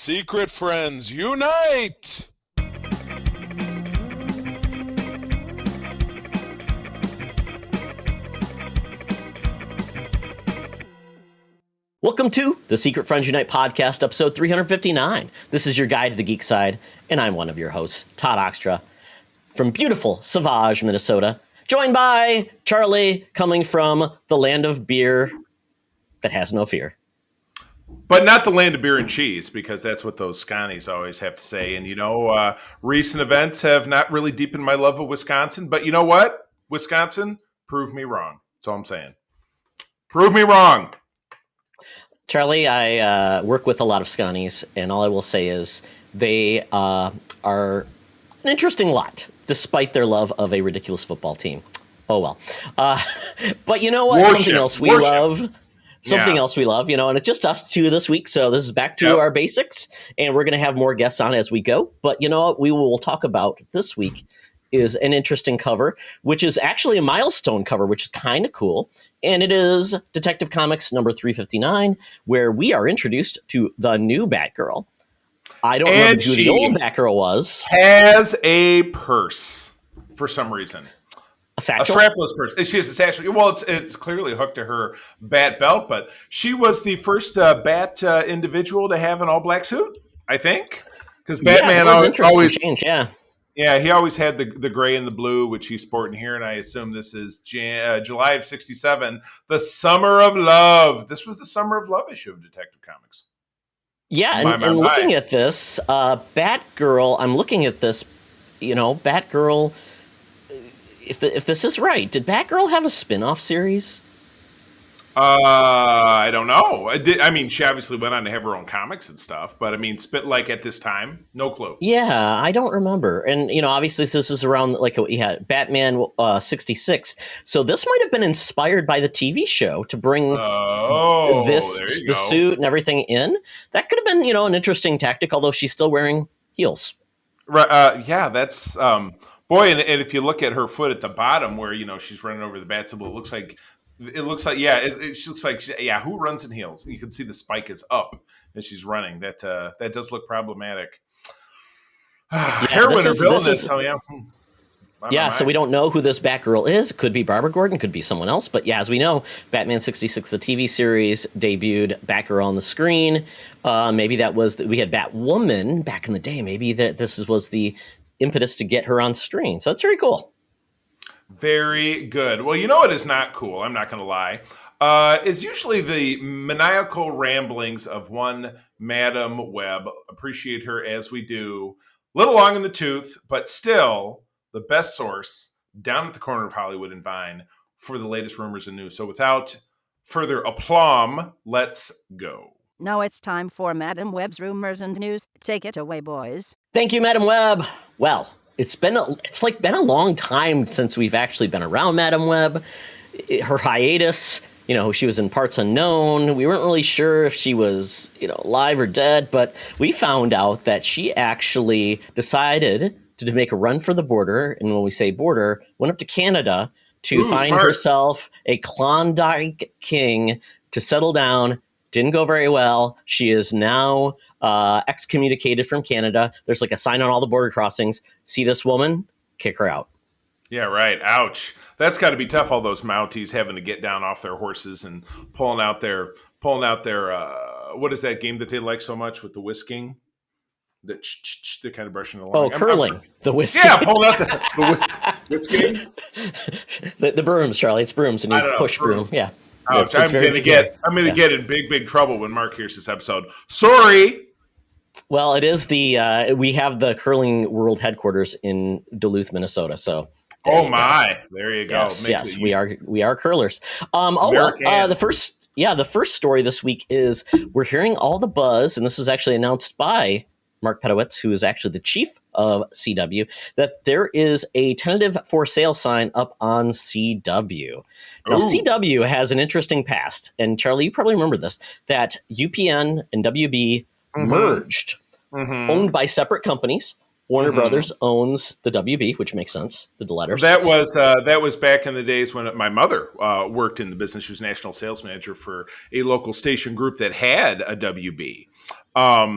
Secret friends, unite! Welcome to the Secret Friends Unite podcast, episode 359. This is your guide to the geek side, and I'm one of your hosts, Todd Oxtra, from beautiful Savage, Minnesota, joined by Charlie, coming from the land of beer that has no fear. But not the land of beer and cheese, because that's what those Scotties always have to say. And, recent events have not really deepened my love of Wisconsin. But you know what? Wisconsin, prove me wrong. That's all I'm saying. Prove me wrong. Charlie, I work with a lot of Scotties, and all I will say is they are an interesting lot, despite their love of a ridiculous football team. Oh, well. But you know what? Something else we love, and it's just us two this week. So this is back to our basics, and we're going to have more guests on as we go. But you know what we will talk about this week is an interesting cover, which is actually a milestone cover, which is kind of cool. And it is Detective Comics number 359, where we are introduced to the new Batgirl. I don't remember who the old Batgirl was. Has a purse for some reason. A satchel? A strapless purse. She has a satchel. Well, it's clearly hooked to her bat belt, but she was the first bat individual to have an all-black suit, I think. Because Batman always change, yeah. Yeah, he always had the gray and the blue, which he's sporting here, and I assume this is July of '67, the Summer of Love. This was the Summer of Love issue of Detective Comics. Yeah, and looking at this, Batgirl, I'm looking at this, Batgirl, if this is right, did Batgirl have a spin-off series? I don't know. She obviously went on to have her own comics and stuff, but at this time, no clue. Yeah, I don't remember. And, obviously this is around like what you had, Batman 66. So this might have been inspired by the TV show to bring the suit and everything in. That could have been, an interesting tactic, although she's still wearing heels. Right. That's, boy, and if you look at her foot at the bottom where, she's running over the bat symbol, it looks like, who runs in heels? You can see the spike is up as she's running. That does look problematic. Heroine or villain? So we don't know who this Batgirl is. Could be Barbara Gordon, could be someone else. But yeah, as we know, Batman 66, the TV series, debuted Batgirl on the screen. Maybe we had Batwoman back in the day. Maybe this was the impetus to get her on screen. So that's very cool. Very good. Well, it is not cool. I'm not going to lie. Is usually the maniacal ramblings of one Madam Webb. Appreciate her as we do. Little long in the tooth, but still the best source down at the corner of Hollywood and Vine for the latest rumors and news. So without further aplomb, let's go. Now it's time for Madam Webb's rumors and news. Take it away, boys. Thank you, Madam Webb. Well, it's been a long time since we've actually been around Madam Webb. Her hiatus, she was in Parts Unknown. We weren't really sure if she was, alive or dead, but we found out that she actually decided to make a run for the border. And when we say border, went up to Canada to find herself a Klondike king to settle down. Didn't go very well. She is now excommunicated from Canada. There's like a sign on all the border crossings. See this woman? Kick her out. Yeah, right. Ouch. That's got to be tough. All those Mounties having to get down off their horses and pulling out their what is that game that they like so much with the whisking? They're kind of brushing along. Oh, curling. The whisking. Yeah, pulling out the whisking. the brooms, Charlie. It's brooms, and you push broom. Yeah. I'm going to get in big trouble when Mark hears this episode. Sorry. Well, it is we have the curling world headquarters in Duluth, Minnesota. So, there you go. Yes, we are curlers. The first story this week is we're hearing all the buzz, and this was actually announced by Mark Pedowitz, who is actually the chief of CW, that there is a tentative for sale sign up on CW. Now, CW has an interesting past, and Charlie, you probably remember this, that UPN and WB merged, owned by separate companies, Warner Mhm. Brothers owns the WB, which makes sense. The letters. That was back in the days when my mother worked in the business. She was national sales manager for a local station group that had a WB.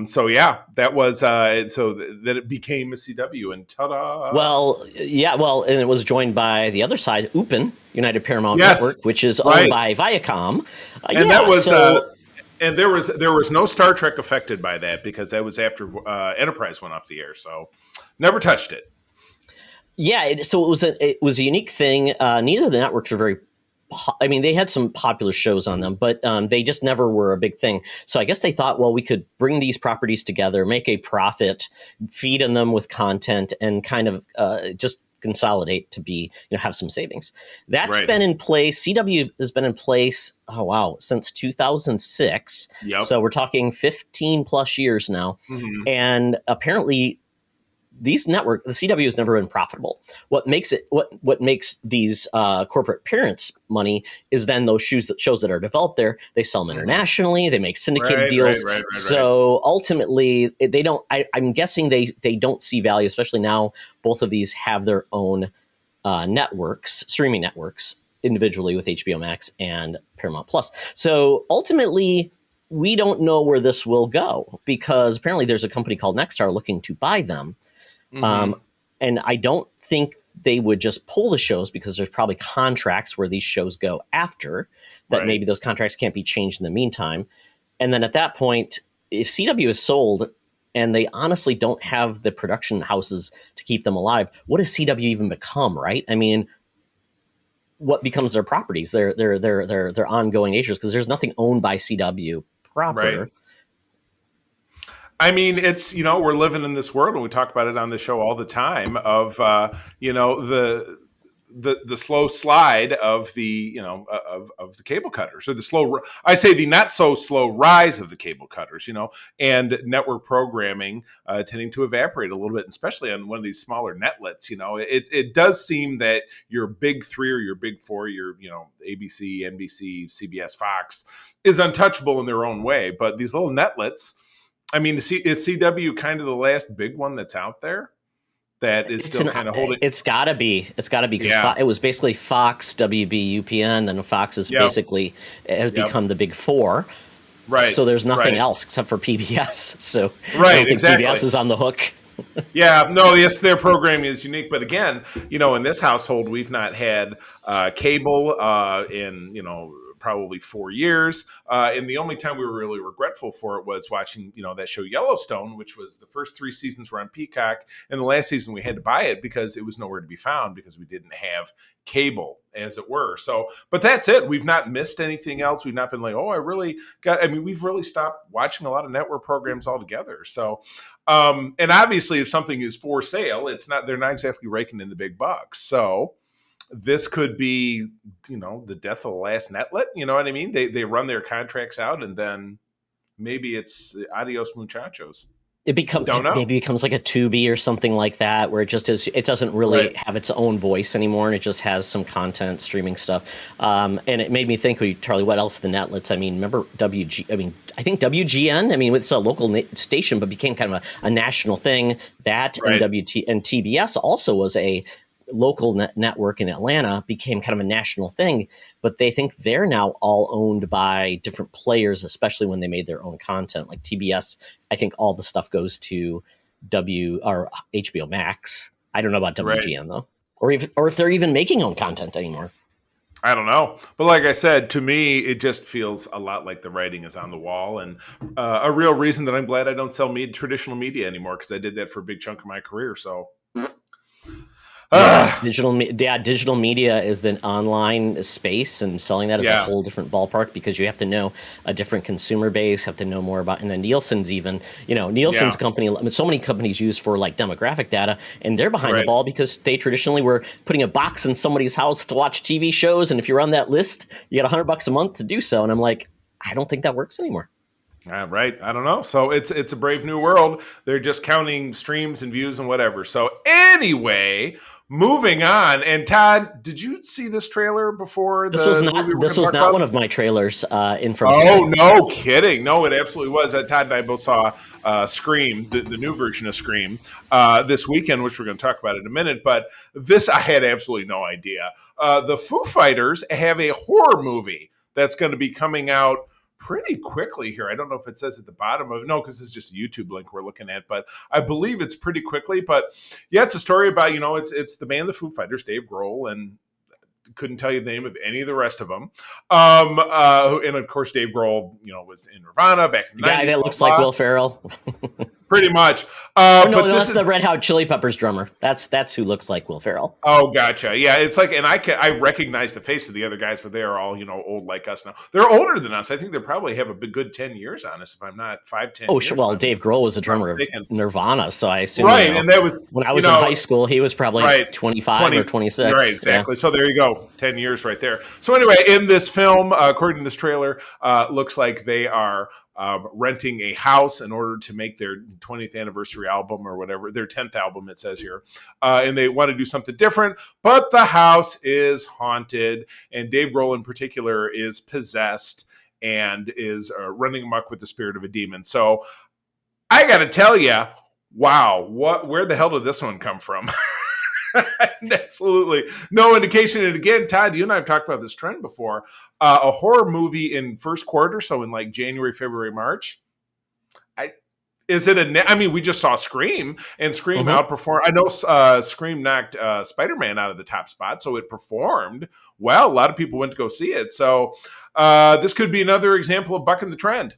So yeah, that was that it became a CW, and ta-da! Well, yeah, well, and it was joined by the other side, UPN, United Paramount Yes, Network, which is right. owned by Viacom. And yeah, that was so and there was no Star Trek affected by that because that was after Enterprise went off the air. So never touched it. yeah, so it was a unique thing. Neither of the networks are very. I mean, they had some popular shows on them, but they just never were a big thing. So I guess they thought, well, we could bring these properties together, make a profit, feed in them with content, and kind of just consolidate to be, have some savings. That's Right. been in place. CW has been in place, oh wow, since 2006. Yep. So we're talking 15 plus years now. Mhm. And apparently the CW has never been profitable. What makes these corporate parents money is then those shows that are developed there, they sell them internationally, they make syndicated deals. Right. So ultimately, they don't. I'm guessing they don't see value, especially now. Both of these have their own networks, streaming networks, individually with HBO Max and Paramount Plus. So ultimately, we don't know where this will go because apparently there's a company called Nexstar looking to buy them. And I don't think they would just pull the shows because there's probably contracts where these shows go after that. Right. Maybe those contracts can't be changed in the meantime. And then at that point, if CW is sold and they honestly don't have the production houses to keep them alive, what does CW even become, right? I mean, what becomes their properties, their ongoing natures? Because there's nothing owned by CW proper. Right. I mean, it's, we're living in this world, and we talk about it on the show all the time of, the slow slide of the, of the cable cutters, or the not so slow rise of the cable cutters, and network programming tending to evaporate a little bit, especially on one of these smaller netlets. It does seem that your big three or your big four, your, ABC, NBC, CBS, Fox is untouchable in their own way. But these little netlets, I mean, is CW kind of the last big one that's out there that is still kind of holding? It's got to be. Because it was basically Fox, WB, UPN, then Fox has become the big four. Right. So there's nothing else except for PBS. So right, I don't think exactly. PBS is on the hook. Yes, their programming is unique, but again, in this household, we've not had cable in probably 4 years. And the only time we were really regretful for it was watching, that show Yellowstone, which was the first 3 seasons were on Peacock. And the last season we had to buy it because it was nowhere to be found because we didn't have cable, as it were. So, but that's it. We've not missed anything else. We've not been like, we've really stopped watching a lot of network programs altogether. So, and obviously if something is for sale, they're not exactly raking in the big bucks. So, this could be, the death of the last netlet. You know what I mean? They run their contracts out, and then maybe it's adios muchachos. Maybe becomes like a Tubi or something like that, where it just is. It doesn't really have its own voice anymore, and it just has some content streaming stuff. And it made me think, Charlie, what else? The netlets. I mean, remember WG? I mean, I think WGN. I mean, it's a local station, but became kind of a national thing. That and TBS also was a local network in Atlanta, became kind of a national thing, but they think they're now all owned by different players, especially when they made their own content. Like TBS, I think all the stuff goes to HBO Max. I don't know about WGN though, or if they're even making own content anymore. I don't know. But like I said, to me, it just feels a lot like the writing is on the wall, and a real reason that I'm glad I don't sell traditional media anymore, because I did that for a big chunk of my career. So digital media is the online space, and selling that is a whole different ballpark, because you have to know a different consumer base, have to know more about, and then Nielsen's even, Nielsen's company, so many companies use for like demographic data, and they're behind the ball because they traditionally were putting a box in somebody's house to watch TV shows, and if you're on that list, you get $100 a month to do so. And I'm like, I don't think that works anymore. Right. I don't know. So it's a brave new world. They're just counting streams and views and whatever. So anyway, moving on. And Todd, did you see this trailer before This was the movie we're this going was to talk not about? one of my trailers in from Oh, Scream. no kidding. No, it absolutely was. Todd and I both saw Scream, the new version of Scream, this weekend, which we're going to talk about in a minute. But this, I had absolutely no idea. The Foo Fighters have a horror movie that's going to be coming out pretty quickly here. I don't know if it says at the bottom of it. No, because it's just a YouTube link we're looking at, but I believe it's pretty quickly. But yeah, it's a story about, it's the band, the Foo Fighters, Dave Grohl, and couldn't tell you the name of any of the rest of them. And of course, Dave Grohl, was in Nirvana back in the 90s. Guy that looks like Will Ferrell. Pretty much. No, that's the Red Hot Chili Peppers drummer. That's who looks like Will Ferrell. Oh, gotcha. Yeah, it's like, and I recognize the face of the other guys, but they are all, old like us now. They're older than us. I think they probably have a good 10 years on us, if I'm not 5-10 Oh, years. sure. Well, Dave Grohl was a drummer of Nirvana, so I assume. Right, and that was when I was in high school. He was probably 25 or 26. Right, exactly. Yeah. So there you go, 10 years right there. So anyway, in this film, according to this trailer, looks like they are renting a house in order to make their 20th anniversary album or whatever, their 10th album, it says here. And they want to do something different, but the house is haunted, and Dave Grohl in particular is possessed and is running amok with the spirit of a demon. So I got to tell you, wow, where the hell did this one come from? Absolutely no indication. And again, Todd, you and I have talked about this trend before. A horror movie in first quarter, so in like January, February, March. We just saw Scream, and Scream outperformed. I know Scream knocked Spider-Man out of the top spot, so it performed well. A lot of people went to go see it. So this could be another example of bucking the trend.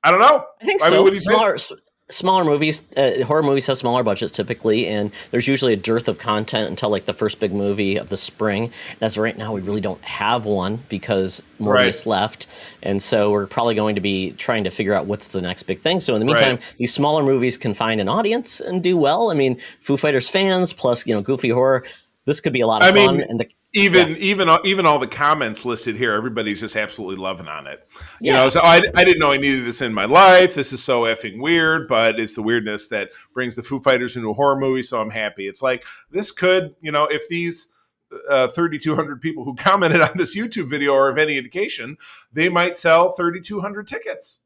I don't know. I think so. Mean, what do you think? Smaller movies, horror movies have smaller budgets typically, and there's usually a dearth of content until like the first big movie of the spring. And as of right now, we really don't have one because Morbius left, and so we're probably going to be trying to figure out what's the next big thing. So in the meantime, these smaller movies can find an audience and do well. I mean, Foo Fighters fans plus goofy horror. This could be a lot of fun. And even all the comments listed here, everybody's just absolutely loving on it. You know, so I didn't know I needed this in my life. This is so effing weird, but it's the weirdness that brings the Foo Fighters into a horror movie. So I'm happy. It's like this could, if these 3,200 people who commented on this YouTube video are of any indication, they might sell 3,200 tickets.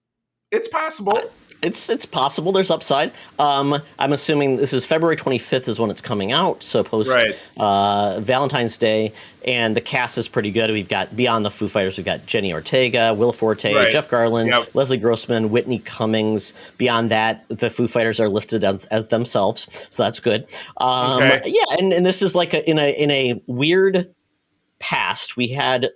It's possible. It's possible. There's upside. I'm assuming this is February 25th is when it's coming out, so post Valentine's Day, and the cast is pretty good. We've got beyond the Foo Fighters, we've got Jenny Ortega, Will Forte, Jeff Garland, Leslie Grossman, Whitney Cummings. Beyond that, the Foo Fighters are listed as themselves, so that's good. Yeah, and this is like in a weird past. We had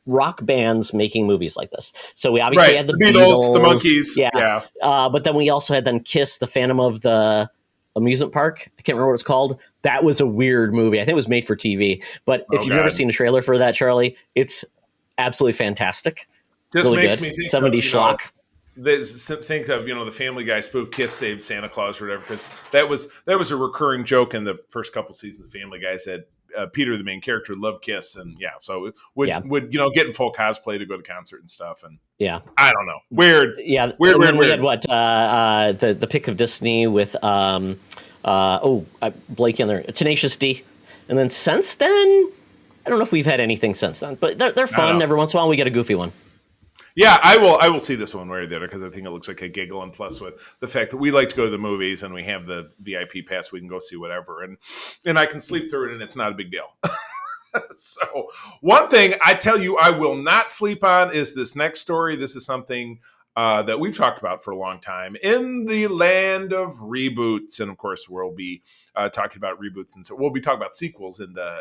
rock bands making movies like this. So we obviously had the Beatles, the Monkees. But then we also had Kiss, the Phantom of the Amusement Park. I can't remember what it's called. That was a weird movie. I think it was made for TV. But if you've never seen a trailer for that, Charlie, it's absolutely fantastic. Just really makes good. me think 70s schlock. Think of the Family Guy spoof Kiss saved Santa Claus or whatever, because that was a recurring joke in the first couple seasons of Family Guy. Said Peter, the main character, loved Kiss, and so would get in full cosplay to go to concert and stuff, and I don't know, weird. Weird. We had the pick of Disney with blanking on there, Tenacious D, and then since then I don't know if we've had anything since then, but they're fun. Every once in a while we get a goofy one. Yeah, I will see this one way or the other because I think it looks like a giggle, and plus with the fact that we like to go to the movies and we have the VIP pass, we can go see whatever, and I can sleep through it, and it's not a big deal. So one thing I tell you I will not sleep on is this next story. This is something that we've talked about for a long time in the land of reboots, and of course we'll be talking about reboots, and so we'll be talking about sequels in the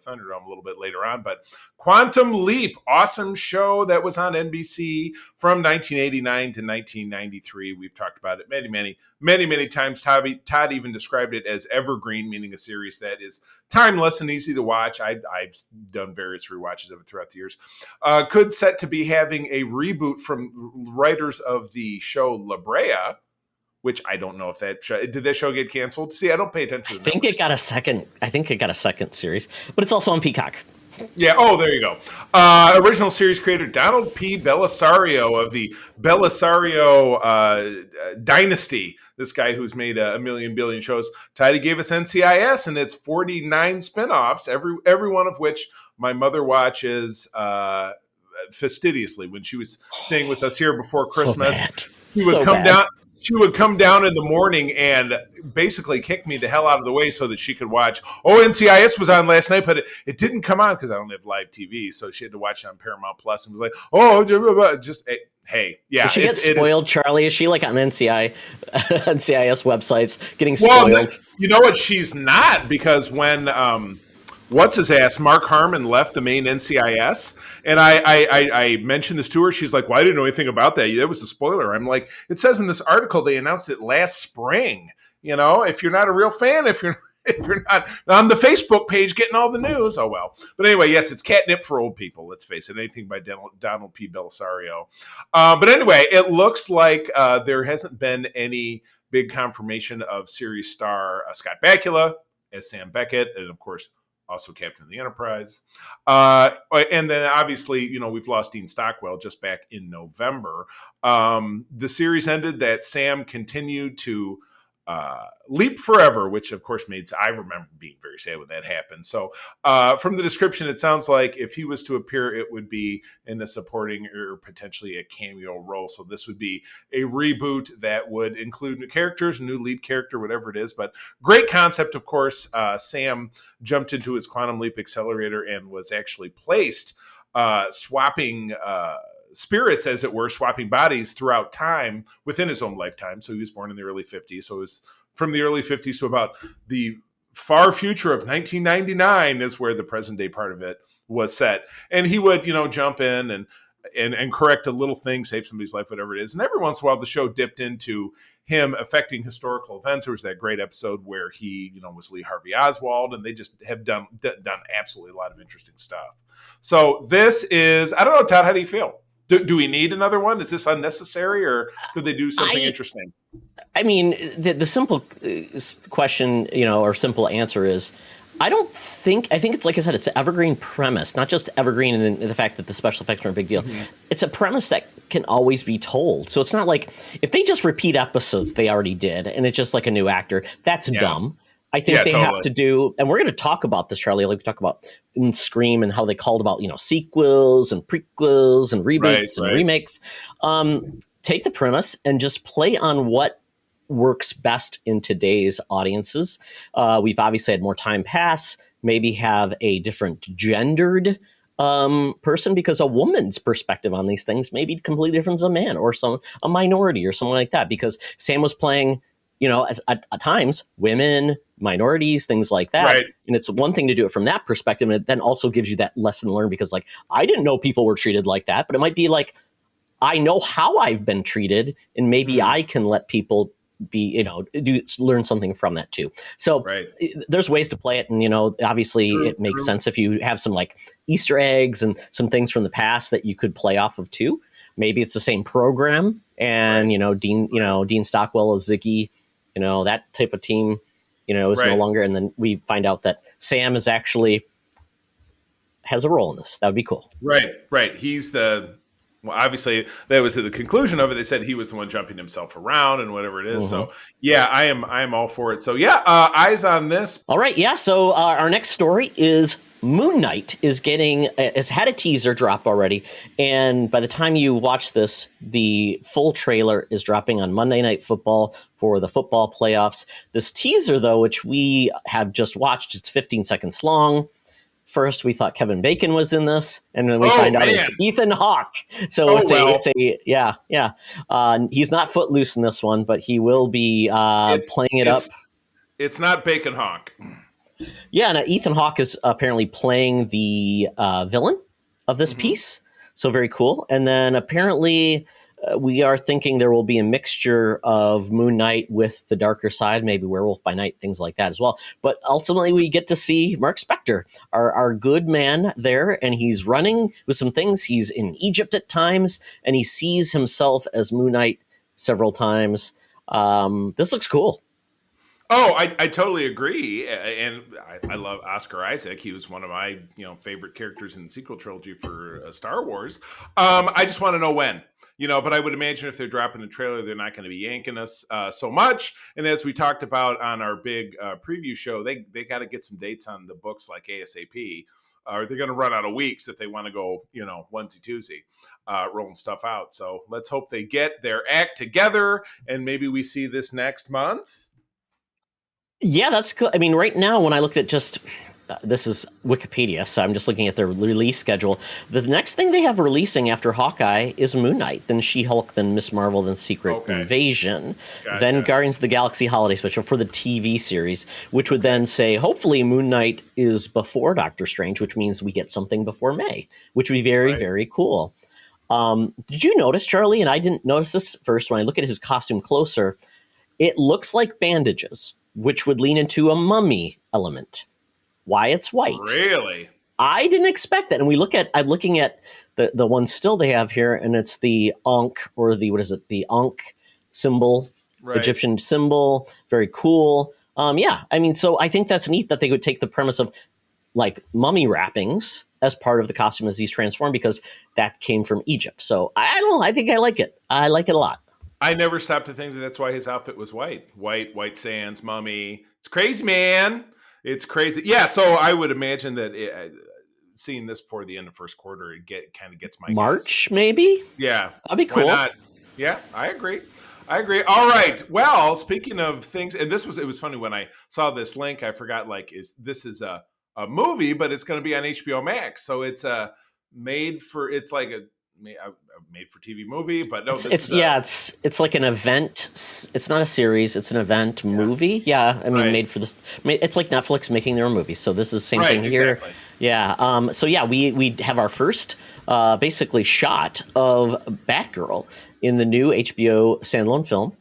Thunderdome a little bit later on. But Quantum Leap, awesome show that was on NBC from 1989 to 1993. We've talked about it many times. Todd even described it as evergreen, meaning a series that is timeless and easy to watch. I've done various rewatches of it throughout the years. Could set to be having a reboot from writers of the show La Brea, which I don't know if did that show get canceled? See, I don't pay attention to I think it got a second series, but it's also on Peacock. Yeah. Oh, there you go. Original series creator Donald P. Bellisario of the Bellisario dynasty. This guy who's made a million billion shows. Tidy gave us NCIS and its 49 spinoffs, every one of which my mother watches fastidiously. When she was staying with us here before Christmas, she would come down. She would come down in the morning and basically kick me the hell out of the way so that she could watch. Oh, NCIS was on last night, but it didn't come on because I don't have live TV. So she had to watch it on Paramount Plus and was like, oh, just hey, yeah. Does she get spoiled, Charlie? Is she like on NCIS websites getting spoiled? Well, you know what? She's not, because when what's his ass, Mark Harmon, left the main NCIS, and I mentioned this to her. She's like, "Well, I didn't know anything about that. That was a spoiler." I'm like, "It says in this article they announced it last spring. You know, if you're not a real fan, if you're not on the Facebook page getting all the news, oh well." But anyway, yes, it's catnip for old people. Let's face it, anything by Donald P. Bellisario. But anyway, it looks like there hasn't been any big confirmation of series star Scott Bakula as Sam Beckett, and of course, also Captain of the Enterprise. And then obviously, you know, we've lost Dean Stockwell just back in November. The series ended that Sam continued to leap forever, which of course I remember being very sad when that happened. So from the description, it sounds like if he was to appear, it would be in a supporting or potentially a cameo role. So this would be a reboot that would include new characters, new lead character, whatever it is. But great concept, of course. Sam jumped into his quantum leap accelerator and was actually placed swapping spirits, as it were, swapping bodies throughout time within his own lifetime. So he was born in the early 50s. So it was from the early 50s to about the far future of 1999 is where the present day part of it was set. And he would, you know, jump in and correct a little thing, save somebody's life, whatever it is. And every once in a while, the show dipped into him affecting historical events. There was that great episode where he, you know, was Lee Harvey Oswald, and they just have done absolutely a lot of interesting stuff. So this is, I don't know, Todd, how do you feel? Do we need another one? Is this unnecessary, or could they do something interesting? I mean, the simple question, you know, or simple answer is, I think it's, like I said, it's an evergreen premise, not just evergreen in the fact that the special effects are a big deal. Mm-hmm. It's a premise that can always be told. So it's not like if they just repeat episodes they already did and it's just like a new actor, that's dumb. I think they have to do, and we're going to talk about this, Charlie, like we talk about in Scream and how they called about, you know, sequels and prequels and reboots and remakes. Take the premise and just play on what works best in today's audiences. We've obviously had more time pass, maybe have a different gendered person, because a woman's perspective on these things may be completely different than a man or a minority or something like that, because Sam was playing, you know, at times women, minorities, things like that. Right. And it's one thing to do it from that perspective. And it then also gives you that lesson learned, because like, I didn't know people were treated like that, but it might be like, I know how I've been treated, and maybe I can let people be, you know, learn something from that too. So there's ways to play it. And, you know, obviously it makes sense if you have some like Easter eggs and some things from the past that you could play off of too. Maybe it's the same program and, you know, Dean Stockwell is Ziggy, you know, that type of team, you know, is no longer. And then we find out that Sam is actually has a role in this. That would be cool. Right. He's well, obviously that was at the conclusion of it. They said he was the one jumping himself around and whatever it is. Mm-hmm. So yeah, I am all for it. So yeah, eyes on this. All right. Yeah. So our next story is Moon Knight has had a teaser drop already. And by the time you watch this, the full trailer is dropping on Monday Night Football for the football playoffs. This teaser, though, which we have just watched, it's 15 seconds long. First, we thought Kevin Bacon was in this, and then we find out it's Ethan Hawke. So he's not Footloose in this one, but he will be playing it up. It's not Bacon Hawke. Yeah, and Ethan Hawke is apparently playing the villain of this piece. So very cool. And then apparently we are thinking there will be a mixture of Moon Knight with the darker side, maybe Werewolf by Night, things like that as well. But ultimately we get to see Mark Spector, our good man there, and he's running with some things. He's in Egypt at times, and he sees himself as Moon Knight several times. This looks cool. Oh, I totally agree, and I love Oscar Isaac. He was one of my favorite characters in the sequel trilogy for Star Wars. I just want to know when. But I would imagine if they're dropping the trailer, they're not going to be yanking us so much. And as we talked about on our big preview show, they got to get some dates on the books like ASAP, or they're going to run out of weeks if they want to go, onesie twosie, rolling stuff out. So let's hope they get their act together, and maybe we see this next month. Yeah, that's cool. I mean, right now, when I looked at just this is Wikipedia, so I'm just looking at their release schedule. The next thing they have releasing after Hawkeye is Moon Knight, then She-Hulk, then Miss Marvel, then Secret Invasion, then Guardians of the Galaxy Holiday Special for the TV series, which would then say hopefully Moon Knight is before Doctor Strange, which means we get something before May, which would be very, very cool. Did you notice, Charlie, and I didn't notice this at first, when I look at his costume closer, it looks like bandages, which would lean into a mummy element. Why it's white. Really? I didn't expect that. And I'm looking at the one still they have here, and it's the Ankh, or the Ankh symbol, Egyptian symbol. Very cool. Yeah, I mean, so I think that's neat that they would take the premise of like mummy wrappings as part of the costume as he's transformed, because that came from Egypt. So I don't know. I think I like it. I like it a lot. I never stopped to think that's why his outfit was white. White sands, mummy. It's crazy, man. It's crazy. Yeah, so I would imagine that seeing this before the end of first quarter, kind of gets my March, this. Maybe? Yeah. That'd be cool. Why not? Yeah, I agree. All right. Well, speaking of things, and it was funny when I saw this link, I forgot, this is a movie, but it's going to be on HBO Max. So it's made for TV movie, but no, it's like an event. It's not a series; it's an event movie. Yeah, I mean, made for this. It's like Netflix making their own movie. So this is the same thing here. Exactly. Yeah. So yeah, we have our first basically shot of Batgirl in the new HBO standalone film.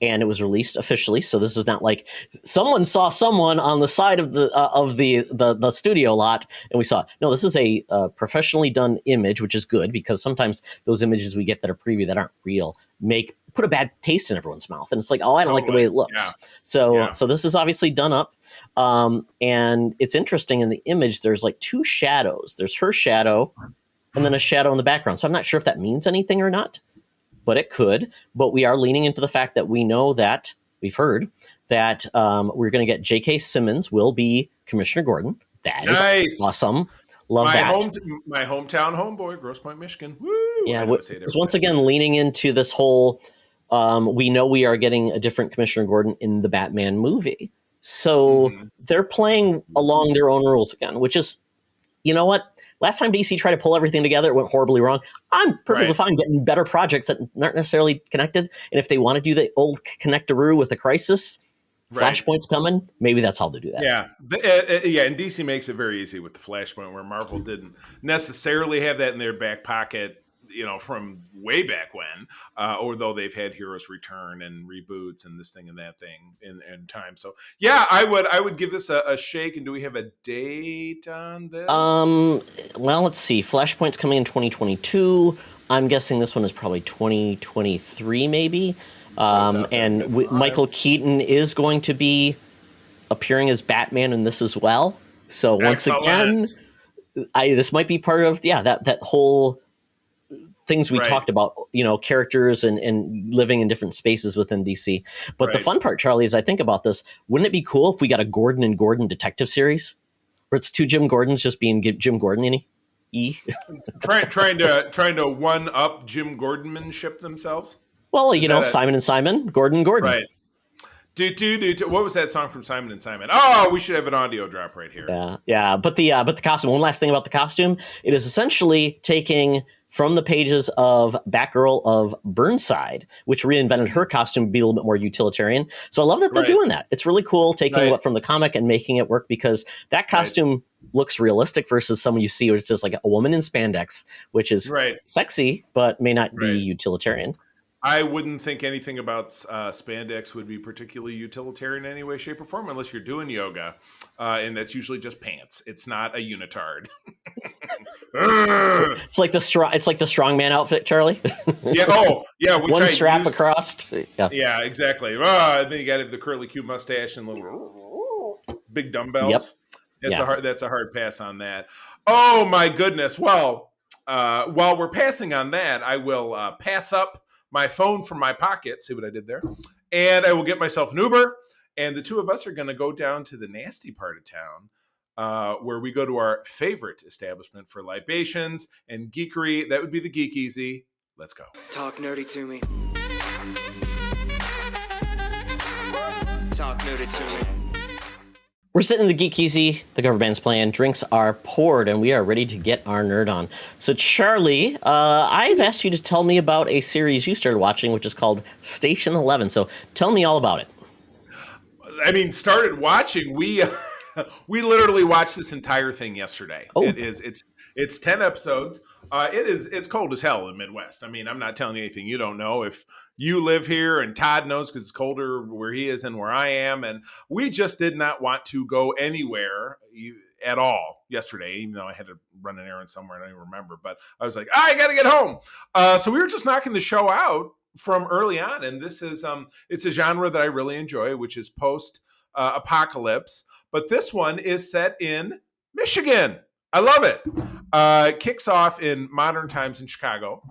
And it was released officially, so this is not like someone saw someone on the side of the studio lot, and we saw. No, this is a professionally done image, which is good, because sometimes those images we get that are preview that aren't real put a bad taste in everyone's mouth, and it's like, oh, I don't like the way it looks. Yeah. So this is obviously done up, and it's interesting in the image. There's like two shadows. There's her shadow, and then a shadow in the background. So I'm not sure if that means anything or not. But it could. But we are leaning into the fact that we've heard that we're going to get J.K. Simmons will be Commissioner Gordon. That is awesome. Love that. My hometown homeboy, Grosse Pointe, Michigan. Woo! Yeah, once again leaning into this whole. We know we are getting a different Commissioner Gordon in the Batman movie, so they're playing along their own rules again, which is, you know what. Last time DC tried to pull everything together, it went horribly wrong. I'm perfectly fine getting better projects that aren't necessarily connected. And if they want to do the old connectaroo with a crisis, Flashpoint's coming, maybe that's how they do that. Yeah. And DC makes it very easy with the Flashpoint, where Marvel didn't necessarily have that in their back pocket, from way back when, although they've had Heroes Return and reboots and this thing and that thing in time. So yeah, I would give this a shake. And do we have a date on this? Well, let's see. Flashpoint's coming in 2022. I'm guessing this one is probably 2023, maybe. Michael Keaton is going to be appearing as Batman in this as well. So once again, this might be part of that whole things we talked about, characters and living in different spaces within DC. But the fun part, Charlie, is I think about this. Wouldn't it be cool if we got a Gordon and Gordon detective series where it's two Jim Gordons just being Jim Gordon trying to one up Jim Gordonmanship themselves? Well, Simon and Simon, Gordon and Gordon. Right. What was that song from Simon and Simon? Oh, we should have an audio drop right here. Yeah. But the costume. One last thing about the costume. It is essentially taking from the pages of Batgirl of Burnside, which reinvented her costume to be a little bit more utilitarian. So I love that they're doing that. It's really cool taking what from the comic and making it work, because that costume looks realistic versus someone you see which is just like a woman in spandex, which is sexy but may not be utilitarian. I wouldn't think anything about spandex would be particularly utilitarian in any way, shape, or form unless you're doing yoga, and that's usually just pants. It's not a unitard. It's like the strongman outfit, Charlie. Yeah. Oh, yeah. Which One strap across. Yeah. Yeah, exactly. And then you got the curly Q mustache and little big dumbbells. Yep. That's a hard pass on that. Oh my goodness. Well, while we're passing on that, I will pass up my phone from my pocket. See what I did there? And I will get myself an Uber. And the two of us are going to go down to the nasty part of town, where we go to our favorite establishment for libations and geekery. That would be the Geek Easy. Let's go. Talk nerdy to me. Talk nerdy to me. We're sitting in the Geek Easy, the cover band's playing, drinks are poured, and we are ready to get our nerd on. So, Charlie, I've asked you to tell me about a series you started watching, which is called Station 11. So, tell me all about it. I mean, started watching. We literally watched this entire thing yesterday. Oh. It's 10 episodes. It's cold as hell in the Midwest. I mean, I'm not telling you anything you don't know. If you live here, and Todd knows because it's colder where he is than where I am, and we just did not want to go anywhere at all yesterday, even though I had to run an errand somewhere and I don't even remember. But I was like, I got to get home. So we were just knocking the show out from early on, and this is it's a genre that I really enjoy, which is post apocalypse. But this one is set in Michigan. I love it. It kicks off in modern times in Chicago,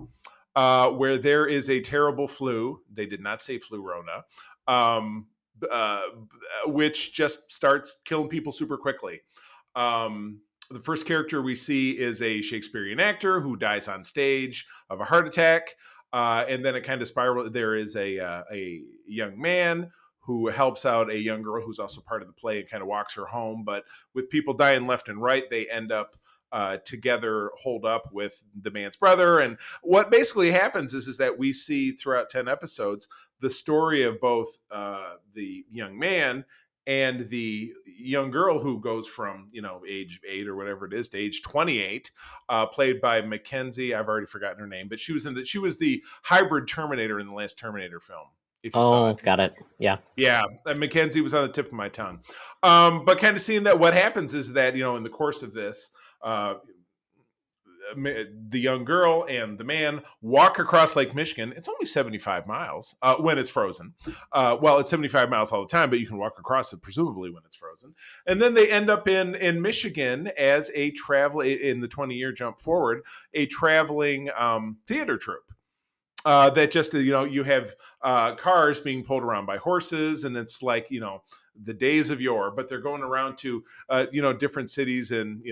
where there is a terrible flu. They did not say flu-rona, which just starts killing people super quickly. The first character we see is a Shakespearean actor who dies on stage of a heart attack, and then it kind of spirals. There is a young man who helps out a young girl who's also part of the play and kind of walks her home. But with people dying left and right, they end up together, hold up with the man's brother. And what basically happens is that we see throughout 10 episodes the story of both the young man and the young girl who goes from, age 8 or whatever it is to age 28, played by Mackenzie. I've already forgotten her name, but she was the hybrid Terminator in the last Terminator film. If you saw it. Got it. Yeah. Yeah. And Mackenzie was on the tip of my tongue. But kind of seeing that what happens is that, in the course of this, the young girl and the man walk across Lake Michigan. It's only 75 miles when it's frozen. Well, it's 75 miles all the time, but you can walk across it presumably when it's frozen. And then they end up in Michigan as a in the 20-year jump forward, a traveling theater troupe. That just, you have cars being pulled around by horses, and it's like, the days of yore, but they're going around to, different cities in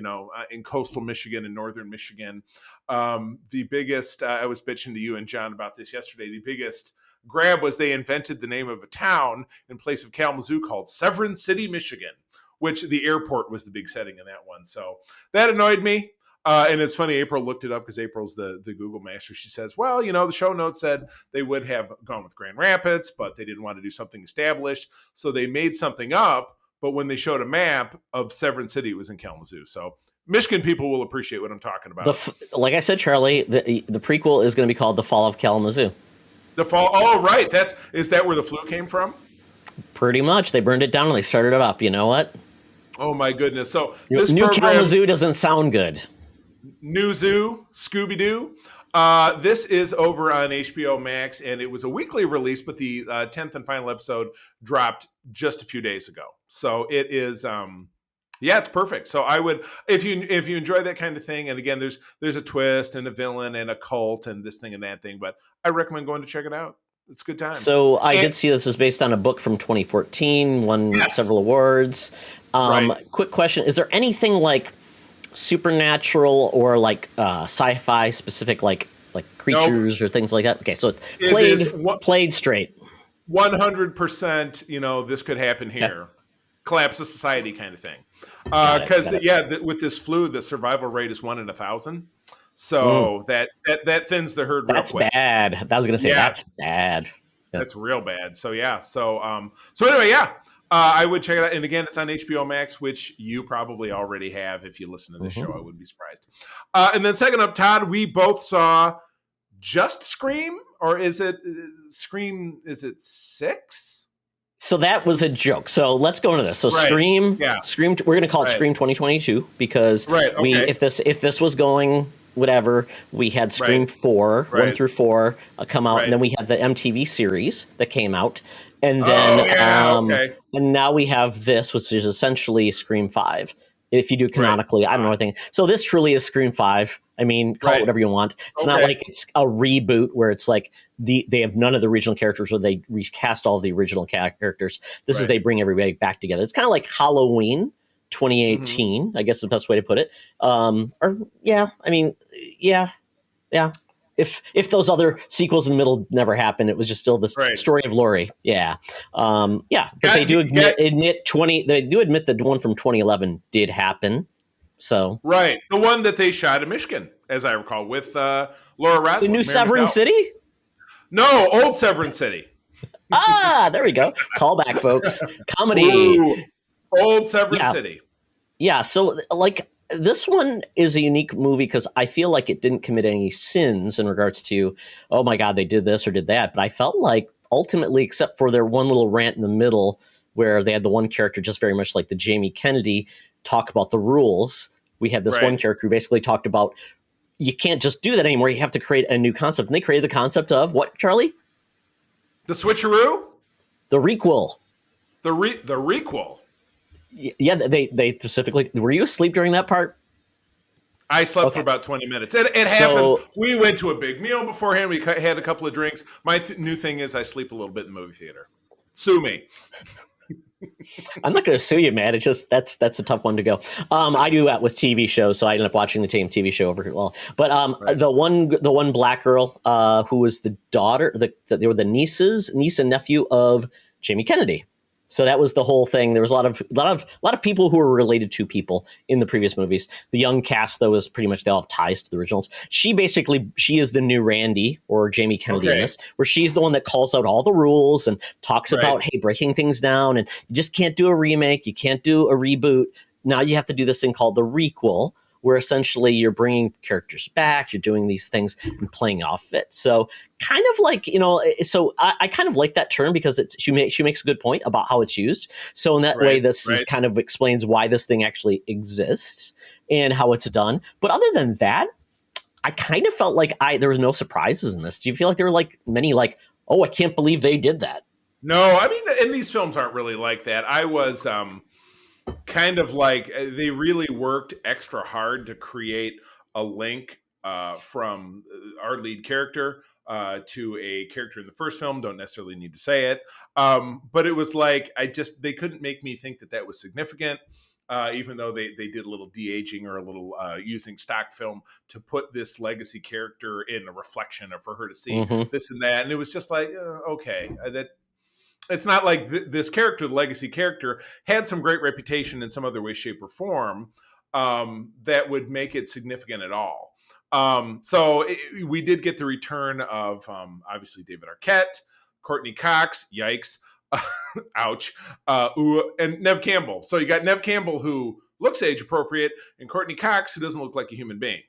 coastal Michigan and northern Michigan. The biggest, I was bitching to you and John about this yesterday, the biggest grab was they invented the name of a town in place of Kalamazoo called Severance City, Michigan, which the airport was the big setting in that one. So that annoyed me. And it's funny, April looked it up because April's the Google master. She says, well, the show notes said they would have gone with Grand Rapids, but they didn't want to do something established. So they made something up. But when they showed a map of Severance City, it was in Kalamazoo. So Michigan people will appreciate what I'm talking about. Like I said, Charlie, the prequel is going to be called The Fall of Kalamazoo. The Fall. Oh, right. Is that where the flu came from? Pretty much. They burned it down and they started it up. You know what? Oh, my goodness. So New Kalamazoo doesn't sound good. New Zoo, Scooby-Doo. This is over on HBO Max, and it was a weekly release, but the 10th and final episode dropped just a few days ago. So it is, it's perfect. So I would, if you enjoy that kind of thing, and again, there's a twist and a villain and a cult and this thing and that thing, but I recommend going to check it out. It's a good time. So I did see this is based on a book from 2014, won several awards. Right. Quick question: is there anything like supernatural or like sci-fi specific like creatures or things like that? Okay, so played straight. 100%, this could happen here. Okay. Collapse of society kind of thing. Because with this flu, the survival rate is 1 in 1,000. So that thins the herd real quick. That's bad. I was going to say that's bad. Yeah. That's real bad. So yeah. So anyway, yeah. I would check it out. And again, it's on HBO Max, which you probably already have if you listen to this show. I wouldn't be surprised. And then second up, Todd, we both saw Just Scream. or is it Scream? Is it 6? So that was a joke. So let's go into this. So Right. Scream, Yeah. Scream. We're going to call it Right. Scream 2022 because Right, okay. if this was going whatever, we had Scream Right. 4, 1 Right. through 4 come out, Right. and then we had the MTV series that came out, and then okay. and now we have this, which is essentially Scream 5. If you do canonically, I don't know anything. So this truly is Scream 5. I mean, call it whatever you want. It's not like it's a reboot where it's like they have none of the original characters or they recast all of the original characters. This is they bring everybody back together. It's kind of like Halloween 2018, I guess is the best way to put it. If those other sequels in the middle never happened, it was just still this story of Laurie. But they do admit that the one from 2011 did happen. So the one that they shot in Michigan, as I recall, with Laura Roslin. The new Severn City? No, old Severn City. There we go. Callback, folks. Comedy. Ooh, old Severn City. Yeah, so like this one is a unique movie because I feel like it didn't commit any sins in regards to, oh my God, they did this or did that. But I felt like ultimately, except for their one little rant in the middle where they had the one character just very much like the Jamie Kennedy talk about the rules. We had this one character who basically talked about you can't just do that anymore. You have to create a new concept. And they created the concept of what, Charlie? The switcheroo? The requel. The requel. Yeah, they specifically. Were you asleep during that part? I slept for about 20 minutes. It happens. We went to a big meal beforehand. We had a couple of drinks. My new thing is I sleep a little bit in the movie theater. Sue me. I'm not going to sue you, man. It's just that's a tough one to go. I do that with TV shows, so I ended up watching the same TV show over. Well, but the one black girl who was the daughter, they were the niece and nephew of Jamie Kennedy. So that was the whole thing. There was a lot of people who were related to people in the previous movies. The young cast, though, is pretty much they all have ties to the originals. She is the new Randy or Jamie Kennedy in this, where she's the one that calls out all the rules and talks about, hey, breaking things down, and you just can't do a remake, you can't do a reboot. Now you have to do this thing called the requel, where essentially you're bringing characters back, you're doing these things and playing off it. So kind of like, so I kind of like that term because she makes a good point about how it's used. So in that way, this is kind of explains why this thing actually exists and how it's done. But other than that, I kind of felt like there was no surprises in this. Do you feel like there were like many like, oh, I can't believe they did that? No, I mean, and these films aren't really like that. I was kind of like they really worked extra hard to create a link from our lead character to a character in the first film. Don't necessarily need to say it, but it was like they couldn't make me think that was significant, even though they did a little de-aging or a little using stock film to put this legacy character in a reflection for her to see this and that, and it was just like okay, that. It's not like this character, the legacy character, had some great reputation in some other way, shape, or form that would make it significant at all. We did get the return of obviously David Arquette, Courtney Cox, yikes, ouch, and Neve Campbell. So you got Neve Campbell who looks age appropriate, and Courtney Cox who doesn't look like a human being.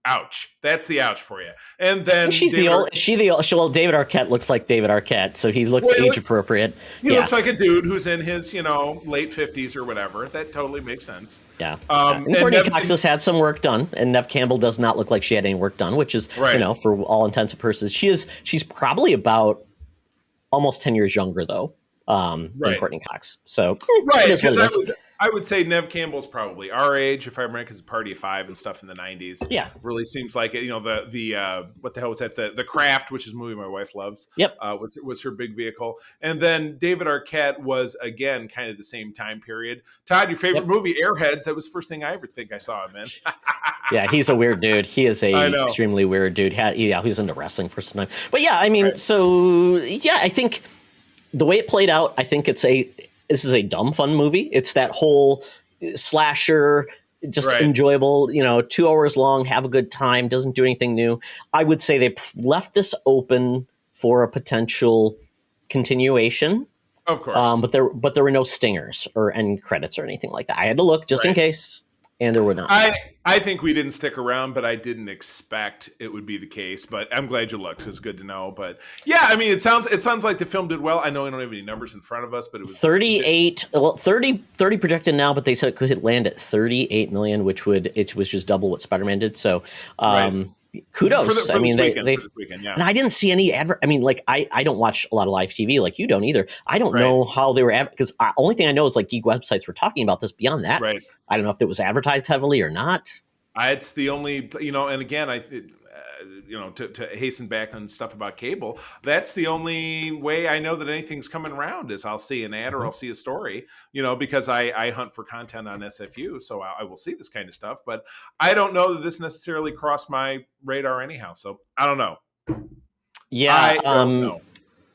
Ouch. That's the ouch for you. And then David Arquette looks like David Arquette, so he looks age appropriate. He looks like a dude who's in his, late 50s or whatever. That totally makes sense. Yeah. And Courtney Cox has had some work done, and Neve Campbell does not look like she had any work done, which is, for all intents and purposes, she's probably about almost 10 years younger though than Courtney Cox. So it is what it is. I would say Neve Campbell's probably our age, if I remember, because Party of Five and stuff in the 90s. Yeah. Really seems like it. The what the hell was that? The Craft, which is a movie my wife loves. Yep. Was her big vehicle. And then David Arquette was, again, kind of the same time period. Todd, your favorite movie, Airheads, that was the first thing I ever think I saw him in. Yeah, he's a weird dude. He is extremely weird dude. He's into wrestling for some time. But yeah, I mean, I think the way it played out, I think this is a dumb fun movie. It's that whole slasher, just enjoyable, 2 hours long, have a good time, doesn't do anything new. I would say they left this open for a potential continuation. Of course. But there were no stingers or end credits or anything like that. I had to look just in case. and there would not. I think we didn't stick around, but I didn't expect it would be the case. But I'm glad you looked. It's good to know. But yeah, I mean, it sounds like the film did well. I know we don't have any numbers in front of us, but it was 38. Well, 30 projected now, but they said it could land at 38 million, which was just double what Spider-Man did. So, kudos. For this weekend, yeah. And I didn't see any I mean, like I don't watch a lot of live TV like you don't either. I don't know how they were because only thing I know is like geek websites were talking about this. Beyond that, I don't know if it was advertised heavily or not. It's the only, and again, to hasten back on stuff about cable, that's the only way I know that anything's coming around is I'll see an ad or I'll see a story, because I hunt for content on SFU, so I will see this kind of stuff. But I don't know that this necessarily crossed my radar anyhow. So I don't know. Yeah, I don't know.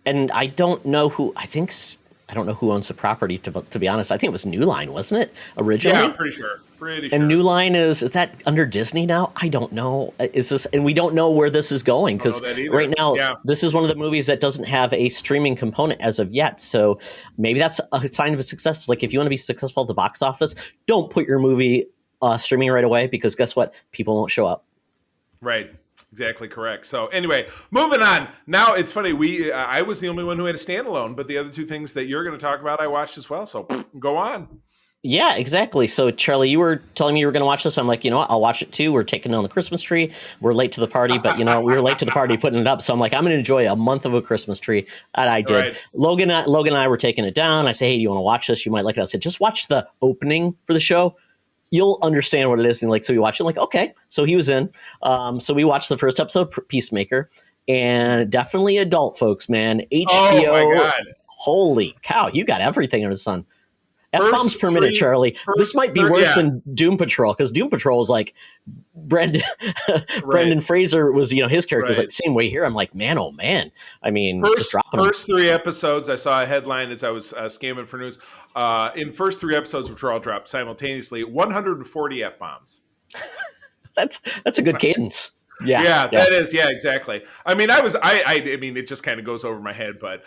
And I don't know who. I don't know who owns the property. To be honest, I think it was New Line, wasn't it originally? Yeah, I'm pretty sure. And New Line is that under Disney now? I don't know. Is this? And we don't know where this is going because right now this is one of the movies that doesn't have a streaming component as of yet. So maybe that's a sign of a success. Like if you want to be successful at the box office, don't put your movie streaming right away because guess what? People won't show up. Right. Exactly correct. So anyway, moving on. Now it's funny. I was the only one who had a standalone, but the other two things that you're going to talk about, I watched as well. So go on. Yeah, exactly. So Charlie, you were telling me you were going to watch this. I'm like, I'll watch it too. We're taking down the Christmas tree. We're late to the party, but we were late to the party putting it up. So I'm like, I'm going to enjoy a month of a Christmas tree. And I did. Right. Logan and I were taking it down. I say, hey, do you want to watch this? You might like it. I said, just watch the opening for the show. You'll understand what it is. And so we watched it. I'm like, okay. So he was in. So we watched the first episode, Peacemaker, and definitely adult folks, man. HBO. Oh my God. Holy cow. You got everything under the sun. F-bombs per minute, Charlie. This might be worse than Doom Patrol because Doom Patrol was like Brendan Fraser was, his character was like the same way here. I'm like, man, oh man. I mean, just dropping first 3 episodes. I saw a headline as I was scamming for news. In first 3 episodes, which were all dropped simultaneously, 140 F-bombs. That's a good cadence. Yeah, that is. Yeah, exactly. I mean, I mean, it just kind of goes over my head, but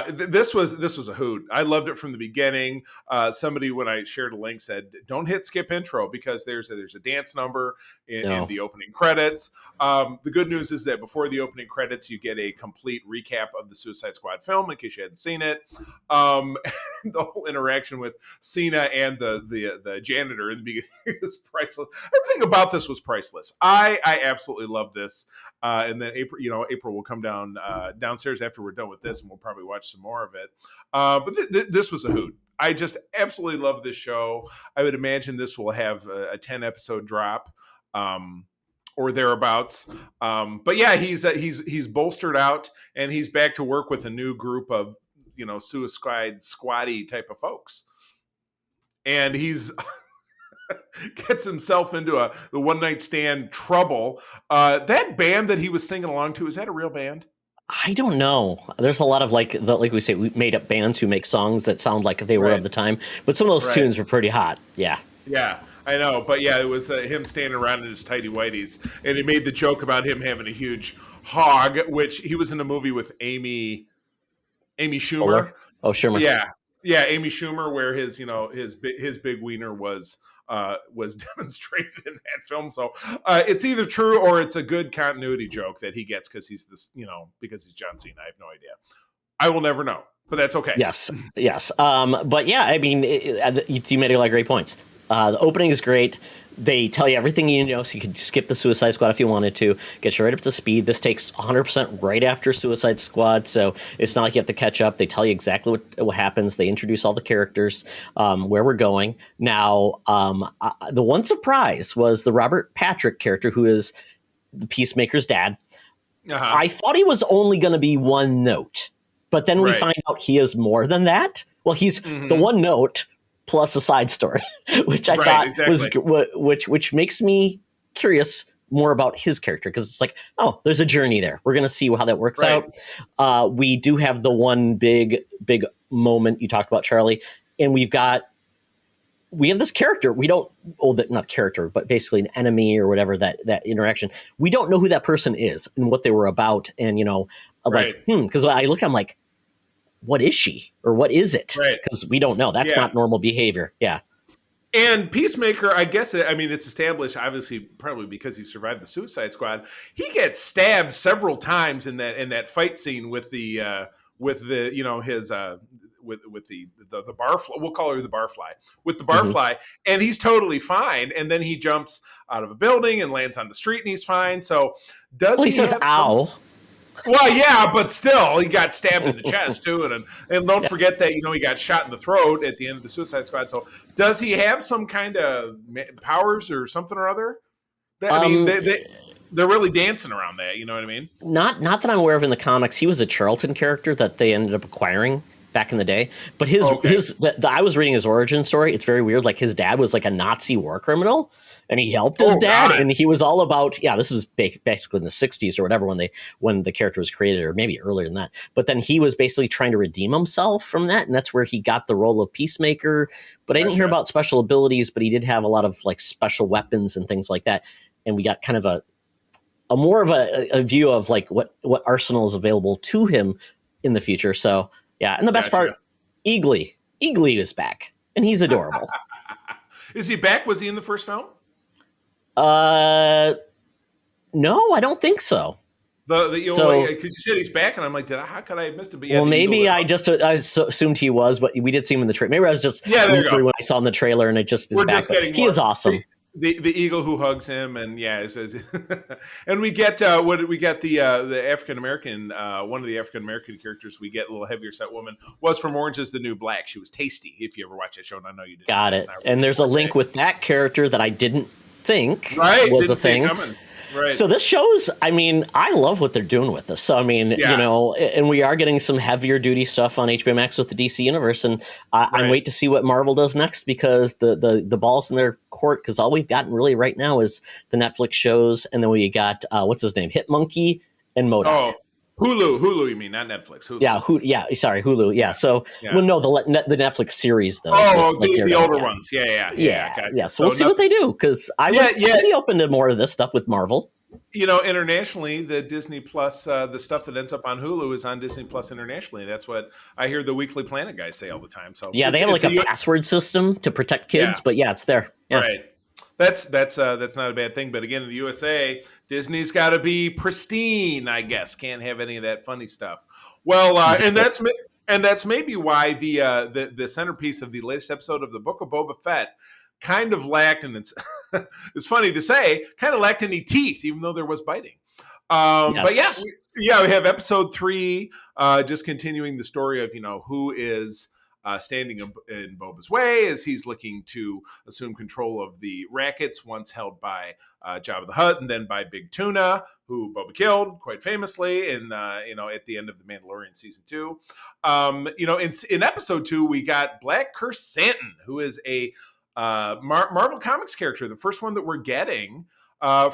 this was a hoot. I loved it from the beginning. Somebody, when I shared a link, said, "Don't hit skip intro because there's a dance number in the opening credits." The good news is that before the opening credits, you get a complete recap of the Suicide Squad film in case you hadn't seen it. The whole interaction with Cena and the janitor in the beginning is priceless. Everything about this was priceless. I absolutely love this. And then April will come downstairs after we're done with this, and we'll probably watch some more of it. But this was a hoot. I just absolutely love this show. I would imagine this will have a 10 episode drop. Or thereabouts, but yeah, he's bolstered out and he's back to work with a new group of Suicide Squad-y type of folks, and he's gets himself into the one night stand trouble. That band that he was singing along to, is that a real band? I don't know. There's a lot of like we say, we made up bands who make songs that sound like they were of the time, but some of those tunes were pretty hot. Yeah. I know, but yeah, it was him standing around in his tighty whities, and he made the joke about him having a huge hog, which he was in a movie with Amy Schumer. Oh, Schumer. Yeah, Amy Schumer, where his big wiener was demonstrated in that film. So it's either true or it's a good continuity joke that he gets because he's because he's John Cena. I have no idea. I will never know, but that's okay. Yes. But yeah, I mean, you made a lot of great points. The opening is great. They tell you everything you know, so you could skip the Suicide Squad if you wanted to, get you right up to speed. This takes 100% right after Suicide Squad, so it's not like you have to catch up. They tell you exactly what happens. They introduce all the characters, where we're going. Now, the one surprise was the Robert Patrick character, who is the Peacemaker's dad. Uh-huh. I thought he was only going to be one note, but then we find out he is more than that. Well, he's the one note plus a side story, which I thought was which makes me curious more about his character, because it's like, oh, there's a journey there. We're going to see how that works out. We do have the one big moment you talked about, Charlie, and we have this character. We don't, not character, but basically an enemy or whatever, that interaction. We don't know who that person is and what they were about. And, because I look, I'm like, what is she or what is it? Because we don't know. That's not normal behavior. Yeah. And Peacemaker, I guess, I mean, it's established, obviously, probably because he survived the Suicide Squad. He gets stabbed several times in that fight scene with the his with the barfly. We'll call her the barfly, with the barfly, and he's totally fine. And then he jumps out of a building and lands on the street, and he's fine. So does He says, "Ow." Well, yeah, but still, he got stabbed in the chest too, and don't forget that he got shot in the throat at the end of the Suicide Squad. So, does he have some kind of powers or something or other? I mean, they're really dancing around that. You know what I mean? Not that I'm aware of in the comics. He was a Charlton character that they ended up acquiring back in the day. But I was reading his origin story. It's very weird. Like his dad was like a Nazi war criminal, and he helped his dad, and he was all about, this was basically in the 60s or whatever when the character was created, or maybe earlier than that. But then he was basically trying to redeem himself from that, and that's where he got the role of Peacemaker. But I didn't hear about special abilities, but he did have a lot of like special weapons and things like that. And we got kind of a more of a view of like what arsenal is available to him in the future. So yeah, and the best part, Eagly is back, and he's adorable. Is he back? Was he in the first film? No, I don't think so. Because you said he's back, and I'm like, how could I have missed it? But yeah, well, maybe I assumed he was, but we did see him in the trailer. Maybe I was just when I saw in the trailer, and it just is back. He is awesome. The eagle who hugs him, and and we get the African American one of the African American characters. We get a little heavier set woman was from Orange Is the New Black. She was Tasty. If you ever watch that show, and I know you did. Got it. And there's a link with that character that I didn't think was a thing. Right. So this shows, I mean, I love what they're doing with this. So, I mean, and we are getting some heavier duty stuff on HBO Max with the DC universe. And I wait to see what Marvel does next, because the ball's in their court, because all we've gotten really right now is the Netflix shows. And then we got, what's his name? Hitmonkey and MODOK. Oh, Hulu, you mean, not Netflix. Hulu. Sorry, Hulu. Yeah. So, well, no, the Netflix series, though. The older ones. Yeah. So we'll see what they do, because I would be open to more of this stuff with Marvel. Internationally, the Disney Plus, the stuff that ends up on Hulu is on Disney Plus internationally. That's what I hear the Weekly Planet guys say all the time. So yeah, they have like a password system to protect kids, but it's there. Yeah. Right. That's not a bad thing. But again, in the USA, Disney's got to be pristine, I guess. Can't have any of that funny stuff. Well, exactly. and that's maybe why the centerpiece of the latest episode of the Book of Boba Fett kind of lacked, and it's it's funny to say, kind of lacked any teeth, even though there was biting. But we have episode 3, just continuing the story of who is standing in Boba's way as he's looking to assume control of the rackets once held by Jabba the Hutt, and then by Big Tuna, who Boba killed quite famously in at the end of The Mandalorian season 2. In episode 2, we got Black Curse Santin, who is a Marvel Comics character, the first one that we're getting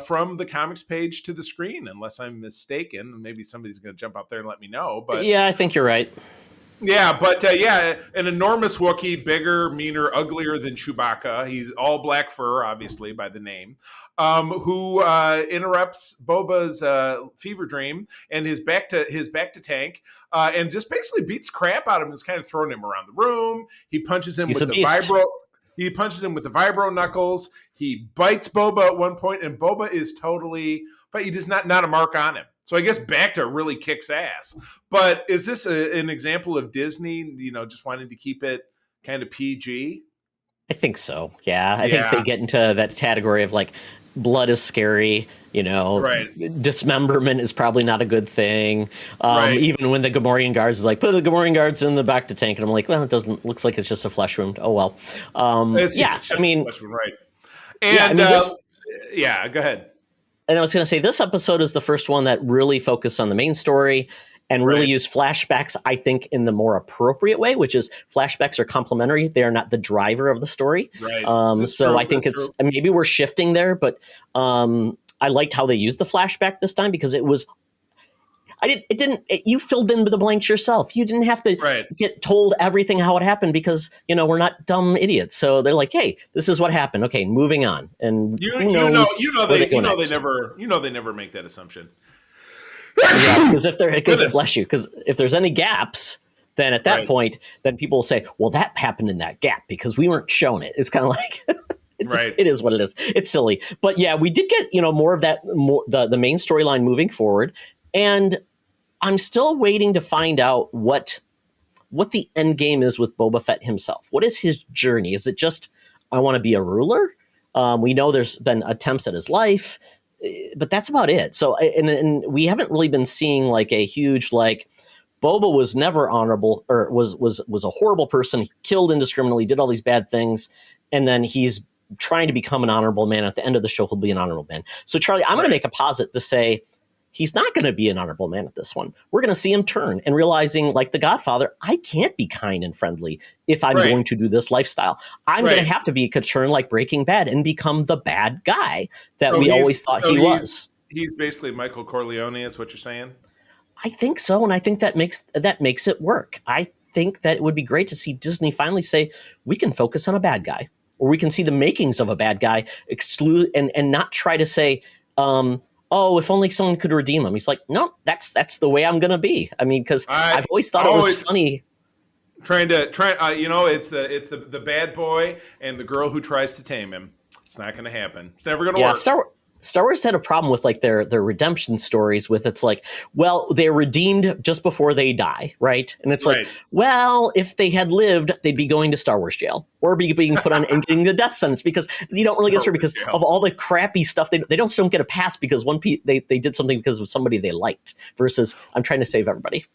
from the comics page to the screen, unless I'm mistaken. Maybe somebody's going to jump out there and let me know. But yeah, I think you're right. Yeah, but an enormous Wookiee, bigger, meaner, uglier than Chewbacca. He's all black fur, obviously, by the name, who interrupts Boba's fever dream and his back to tank, and just basically beats crap out of him. Is kind of throwing him around the room. He punches him with the vibro. He punches him with the vibro knuckles. He bites Boba at one point, and Boba is totally, but he does not a mark on him. So I guess Bacta really kicks ass. But is this an example of Disney, just wanting to keep it kind of PG? I think so. Yeah. I think they get into that category of like, blood is scary, dismemberment is probably not a good thing. Even when the Gamorrean guards is like, put the Gamorrean guards in the back to tank. And I'm like, well, looks like it's just a flesh wound. Oh, well. It's just a flesh wound, right. And go ahead. And I was going to say, this episode is the first one that really focused on the main story and really used flashbacks, I think, in the more appropriate way, which is flashbacks are complementary. They are not the driver of the story. Right. I think it's maybe we're shifting there, but I liked how they used the flashback this time, because it was you filled in the blanks yourself. You didn't have to get told everything how it happened, because we're not dumb idiots. So they're like, hey, this is what happened. Okay, moving on. And they never make that assumption. Yes, because if there's any gaps, then at that Right. point, then people will say, well, that happened in that gap because we weren't shown it. It's kind of like Right. it is what it is. It's silly. But yeah, we did get, more of that, the main storyline moving forward. And I'm still waiting to find out what the end game is with Boba Fett himself. What is his journey? Is it just, I want to be a ruler? We know there's been attempts at his life, but that's about it. So, and we haven't really been seeing like a huge, like, Boba was never honorable, or was a horrible person. He killed indiscriminately, did all these bad things, and then he's trying to become an honorable man. At the end of the show, he'll be an honorable man. So, Charlie, I'm going to make a posit to say he's not going to be an honorable man at this one. We're going to see him turn and realizing, like The Godfather, I can't be kind and friendly if I'm going to do this lifestyle. I'm going to have to be a turn like Breaking Bad and become the bad guy that we always thought he was. He's basically Michael Corleone, is what you're saying? I think so, and I think that makes it work. I think that it would be great to see Disney finally say, we can focus on a bad guy, or we can see the makings of a bad guy, exclude and not try to say, oh, if only someone could redeem him. He's like, no, that's the way I'm going to be. I mean, because I've always thought it was funny. It's the bad boy and the girl who tries to tame him. It's not going to happen. It's never going to work. Star Wars had a problem with like their redemption stories with it's like, well, they're redeemed just before they die, right? And it's like, well, if they had lived, they'd be going to Star Wars jail or be being put on and getting the death sentence because you don't really get through because of all the crappy stuff. They don't get a pass because they did something because of somebody they liked versus I'm trying to save everybody.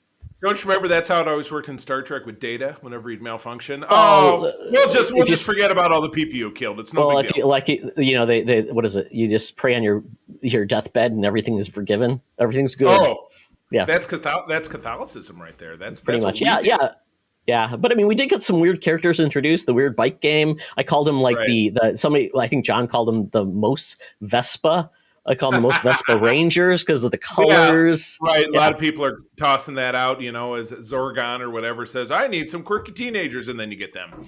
Don't you remember that's how it always worked in Star Trek with Data whenever he'd malfunction? We'll just forget about all the people you killed. It's no big deal. They what is it? You just pray on your deathbed and everything is forgiven. Everything's good. Oh, yeah. That's Catholicism right there. That's pretty much. Yeah. But I mean, we did get some weird characters introduced. The weird bike game. I called him like somebody. I think John called him the most Vespa. I call them the most Vespa Rangers because of the colors. Yeah, right. A lot of people are tossing that out, as Zorgon or whatever says, I need some quirky teenagers, and then you get them.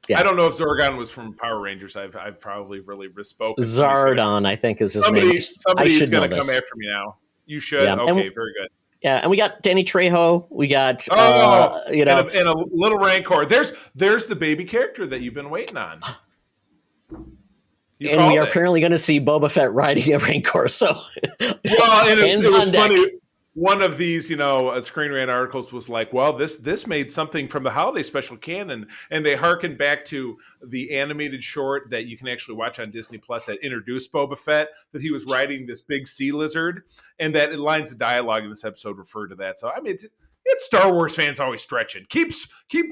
Yeah. I don't know if Zorgon was from Power Rangers. I've probably really misspoken. Zardon, I think, is his name. Somebody's going to come after me now. You should. Yeah. Okay, very good. Yeah, and we got Danny Trejo. We got, and a little Rancor. There's the baby character that you've been waiting on. We are apparently going to see Boba Fett riding a Rancor. So, it was funny. One of these, Screen Rant articles was like, well, this made something from the holiday special canon, and they harkened back to the animated short that you can actually watch on Disney Plus that introduced Boba Fett, that he was riding this big sea lizard, and that lines of dialogue in this episode refer to that. So, I mean, it's Star Wars fans always stretching. Keep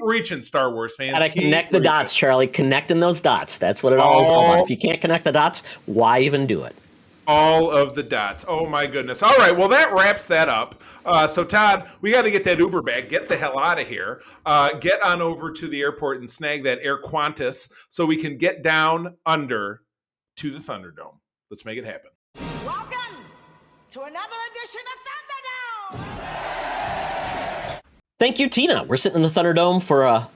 reaching, Star Wars fans. Gotta connect the dots, Charlie. Connecting those dots. That's what it all is all about. If you can't connect the dots, why even do it? All of the dots. Oh, my goodness. All right. Well, that wraps that up. So, Todd, we got to get that Uber bag. Get the hell out of here. Get on over to the airport and snag that Air Qantas so we can get down under to the Thunderdome. Let's make it happen. Welcome to another edition of Thunderdome. Thank you, Tina. We're sitting in the Thunderdome for a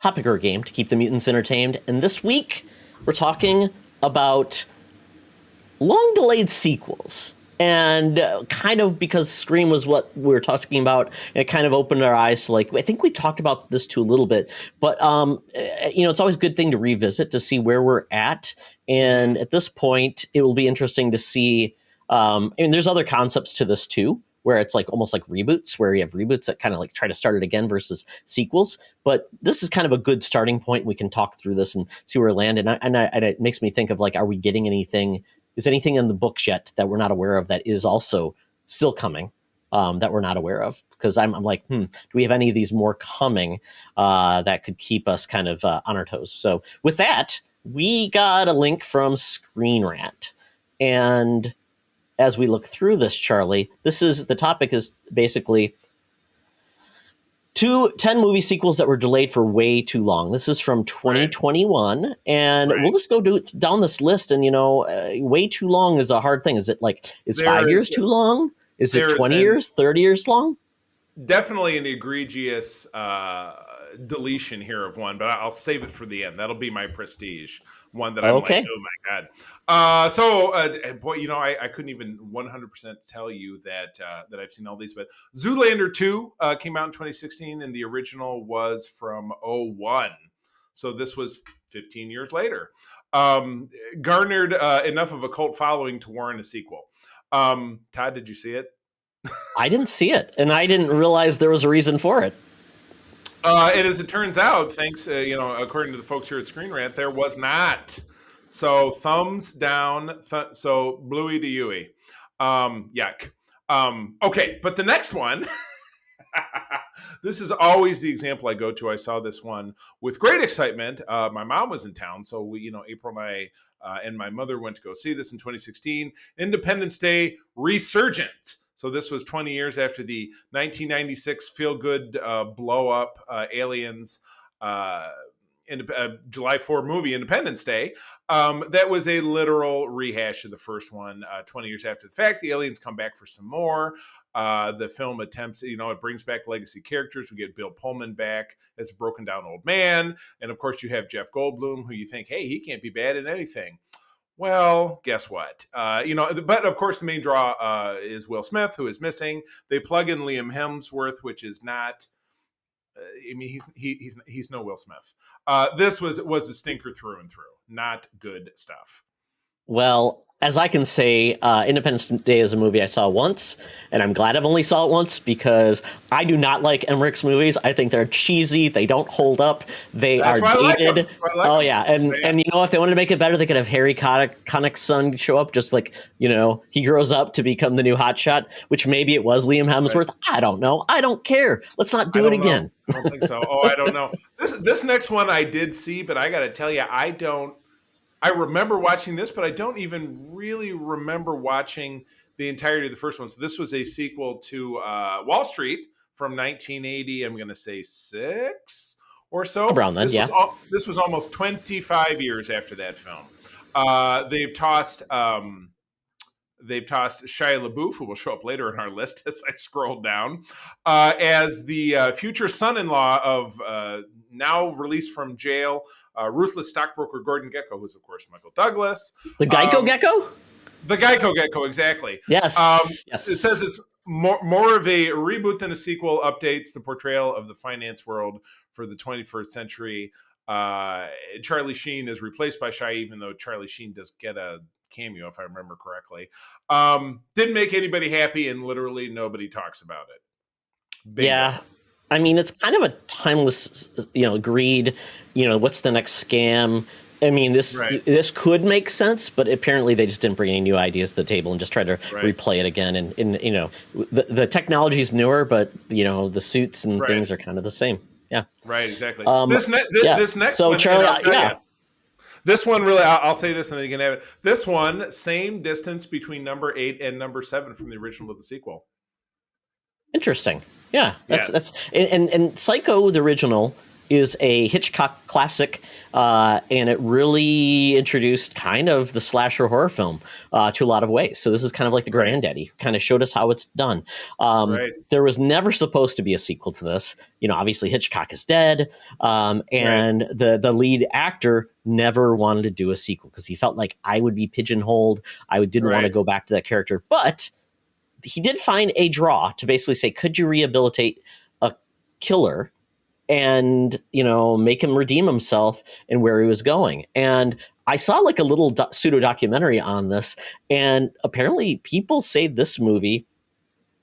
Hoppiger game to keep the mutants entertained. And this week, we're talking about long-delayed sequels. And kind of because Scream was what we were talking about, it kind of opened our eyes to I think we talked about this too a little bit. But, it's always a good thing to revisit to see where we're at. And at this point, it will be interesting to see. There's other concepts to this too, where it's almost like reboots, where you have reboots that kind of try to start it again versus sequels. But this is kind of a good starting point. We can talk through this and see where we land. And it makes me think of are we getting anything? Is anything in the books yet that we're not aware of that is also still coming that we're not aware of? Because I'm like, do we have any of these more coming that could keep us kind of on our toes? So with that, we got a link from Screen Rant. And as we look through this, Charlie, the topic is basically 10 movie sequels that were delayed for way too long. This is from 2021, and we'll just go down this list. And way too long is a hard thing. Is it is 5 years too long? Is it 20 years, 30 years long? Definitely an egregious deletion here of one, but I'll save it for the end. That'll be my prestige. one that I'm like, Okay. oh my god. Boy, I couldn't even 100% tell you that I've seen all these, but Zoolander 2 came out in 2016, and the original was from '01. So this was 15 years later. Garnered enough of a cult following to warrant a sequel. Todd, did you see it? I didn't see it, and I didn't realize there was a reason for it. And as it turns out, thanks, according to the folks here at Screen Rant, there was not. So thumbs down. So bluey to Yui. Yuck. Okay, but the next one. This is always the example I go to. I saw this one with great excitement. My mom was in town, so we, April and I and my mother went to go see this in 2016. Independence Day Resurgent. So this was 20 years after the 1996 feel-good blow-up Aliens July 4 movie, Independence Day. That was a literal rehash of the first one 20 years after the fact. The aliens come back for some more. The film attempts, it brings back legacy characters. We get Bill Pullman back as a broken down old man. And of course, you have Jeff Goldblum, who you think, hey, he can't be bad in anything. Well, guess what? But of course, the main draw is Will Smith, who is missing. They plug in Liam Hemsworth, which is not. He's no Will Smith. This was a stinker through and through. Not good stuff. Well, as I can say, Independence Day is a movie I saw once, and I'm glad I've only saw it once because I do not like Emmerich's movies. I think they're cheesy. They don't hold up. They are dated. Oh, yeah. And if they wanted to make it better, they could have Harry Connick's son show up, just like, he grows up to become the new hotshot, which maybe it was Liam Hemsworth. Right. I don't know. I don't care. Let's not do it again. I don't think so. I don't know. This next one I did see, but I got to tell you, I remember watching this, but I don't even really remember watching the entirety of the first one. So this was a sequel to Wall Street from 1980. I'm going to say 6 or so. Around then, This was almost 25 years after that film. They've tossed Shia LaBeouf, who will show up later in our list as I scroll down, as the future son-in-law of now released from jail, ruthless stockbroker Gordon Gekko, who's of course Michael Douglas. The Geico Gekko? The Geico Gekko, exactly. Yes. Yes. It says it's more of a reboot than a sequel. Updates the portrayal of the finance world for the 21st century. Charlie Sheen is replaced by Shia, even though Charlie Sheen does get a cameo, if I remember correctly. Didn't make anybody happy, and literally nobody talks about it. Bingo. Yeah. I mean, it's kind of a timeless, greed, what's the next scam? I mean, this could make sense, but apparently they just didn't bring any new ideas to the table and just tried to replay it again. And the technology is newer, but, the suits and things are kind of the same. Yeah. Right, exactly. This next so one, Charlie, this one really, I'll say this and then you can have it. This one, same distance between number 8 and number 7 from the original to the sequel. Interesting. Yeah, that's and Psycho, the original, is a Hitchcock classic, and it really introduced kind of the slasher horror film to a lot of ways. So this is kind of like the granddaddy, kind of showed us how it's done. There was never supposed to be a sequel to this. Obviously Hitchcock is dead, and the lead actor never wanted to do a sequel because he felt like I would be pigeonholed. I didn't want to go back to that character, but he did find a draw to basically say, could you rehabilitate a killer and, make him redeem himself and where he was going? And I saw like a little pseudo documentary on this, and apparently people say this movie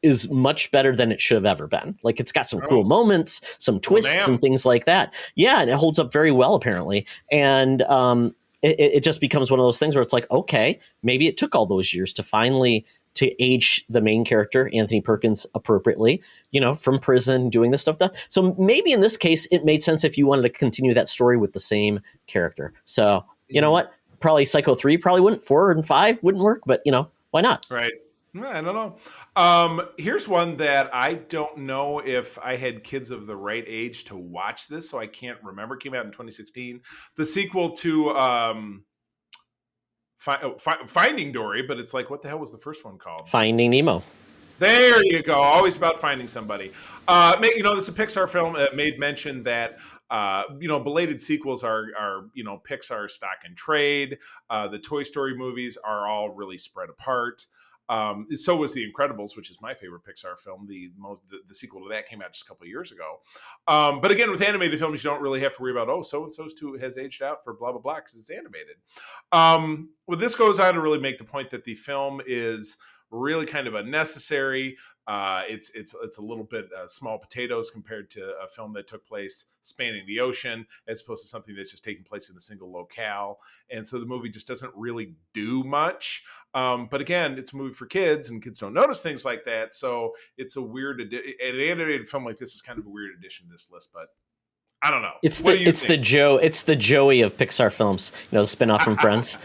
is much better than it should have ever been. Like, it's got some cool moments, some twists and things like that. Yeah. And it holds up very well, apparently. And it just becomes one of those things where it's like, okay, maybe it took all those years to finally to age the main character, Anthony Perkins, appropriately, from prison, doing this stuff. So maybe in this case, it made sense if you wanted to continue that story with the same character. So, you know what? Probably Psycho 3 probably wouldn't. 4 and 5 wouldn't work, but, why not? Right. I don't know. Here's one that I don't know if I had kids of the right age to watch this, so I can't remember. It came out in 2016. The sequel to Finding Dory, but it's like, what the hell was the first one called? Finding Nemo. There you go. Always about finding somebody. This is a Pixar film. Made mention that Belated sequels are Pixar's stock and trade. The Toy Story movies are all really spread apart. So was The Incredibles, which is my favorite Pixar film. The sequel to that came out just a couple of years ago. But again, with animated films, you don't really have to worry about, so and so's too has aged out for blah blah blah because it's animated. Well, this goes on to really make the point that the film is really kind of unnecessary. It's a little bit small potatoes compared to a film that took place spanning the ocean, as opposed to something that's just taking place in a single locale. And so the movie just doesn't really do much. But again, it's a movie for kids, and kids don't notice things like that. So it's a weird an animated film like this is kind of a weird addition to this list. But I don't know. It's the Joey of Pixar films. The spinoff from Friends.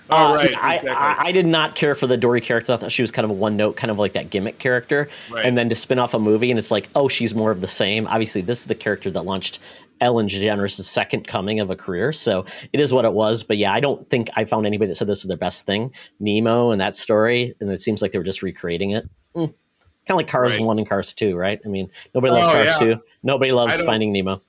Right. Exactly. I did not care for the Dory character. I thought she was kind of a one-note, kind of like that gimmick character. Right. And then to spin off a movie, and it's like, she's more of the same. Obviously, this is the character that launched Ellen DeGeneres' second coming of a career. So it is what it was. But yeah, I don't think I found anybody that said this is their best thing. Nemo and that story, and it seems like they were just recreating it. Kind of like Cars 1 and Cars 2, right? I mean, nobody loves Cars 2. Nobody loves Finding Nemo.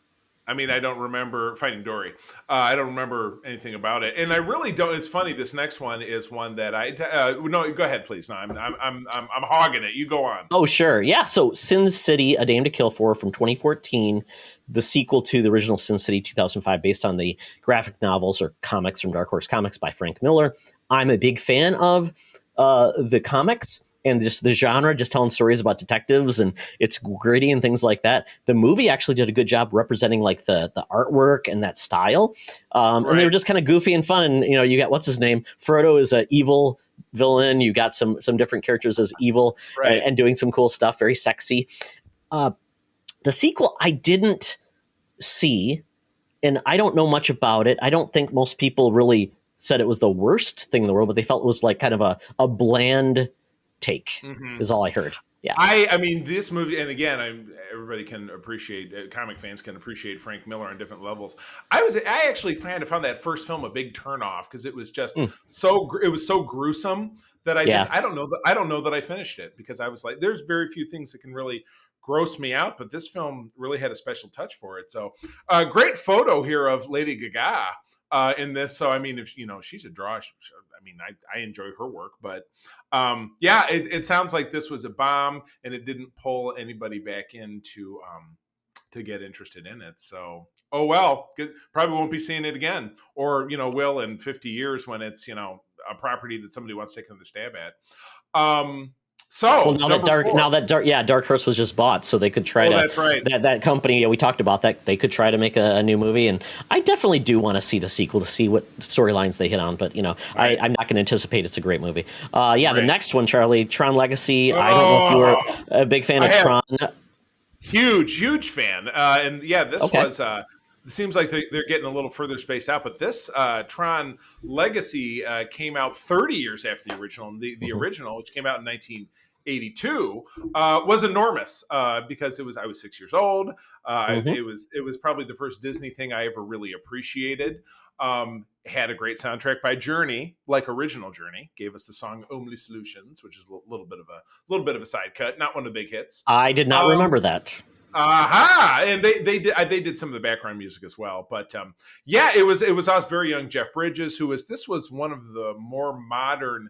I mean, I don't remember Finding Dory. I don't remember anything about it, and I really don't. It's funny. This next one is one that no. Go ahead, please. No, I'm hogging it. You go on. Oh, sure. Yeah. So, Sin City: A Dame to Kill For from 2014, the sequel to the original Sin City 2005, based on the graphic novels or comics from Dark Horse Comics by Frank Miller. I'm a big fan of the comics. And just the genre, just telling stories about detectives, and it's gritty and things like that. The movie actually did a good job representing like the artwork and that style. And they were just kind of goofy and fun. And you got what's his name? Frodo is an evil villain. You got some different characters as evil and doing some cool stuff. Very sexy. The sequel I didn't see, and I don't know much about it. I don't think most people really said it was the worst thing in the world, but they felt it was like kind of a bland take is all I heard. Yeah. I mean, this movie, and again, everybody can appreciate, comic fans can appreciate Frank Miller on different levels. I actually kind of found that first film a big turnoff because it was just it was so gruesome that I don't know that I finished it, because I was like, there's very few things that can really gross me out, but this film really had a special touch for it. So great photo here of Lady Gaga in this. So I mean, if she's a draw, I enjoy her work, but it sounds like this was a bomb, and it didn't pull anybody back in to get interested in it. So good. Probably won't be seeing it again, or will in 50 years when it's a property that somebody wants to take another stab at. Dark Horse was just bought, so they could try to. That's right. That company we talked about, that they could try to make a new movie, and I definitely do want to see the sequel to see what storylines they hit on. But I'm not going to anticipate it's a great movie. The next one, Charlie, Tron Legacy. I don't know if you were a big fan of Tron. Huge fan, this was. It seems like they're getting a little further spaced out, but this Tron Legacy came out 30 years after the original. And the original, which came out in 1982, was enormous because I was 6 years old. It was probably the first Disney thing I ever really appreciated. Had a great soundtrack by Journey, like original Journey. Gave us the song "Only Solutions," which is a little bit of a side cut, not one of the big hits. I did not remember that. And they did some of the background music as well, but it was us very young Jeff Bridges, this was one of the more modern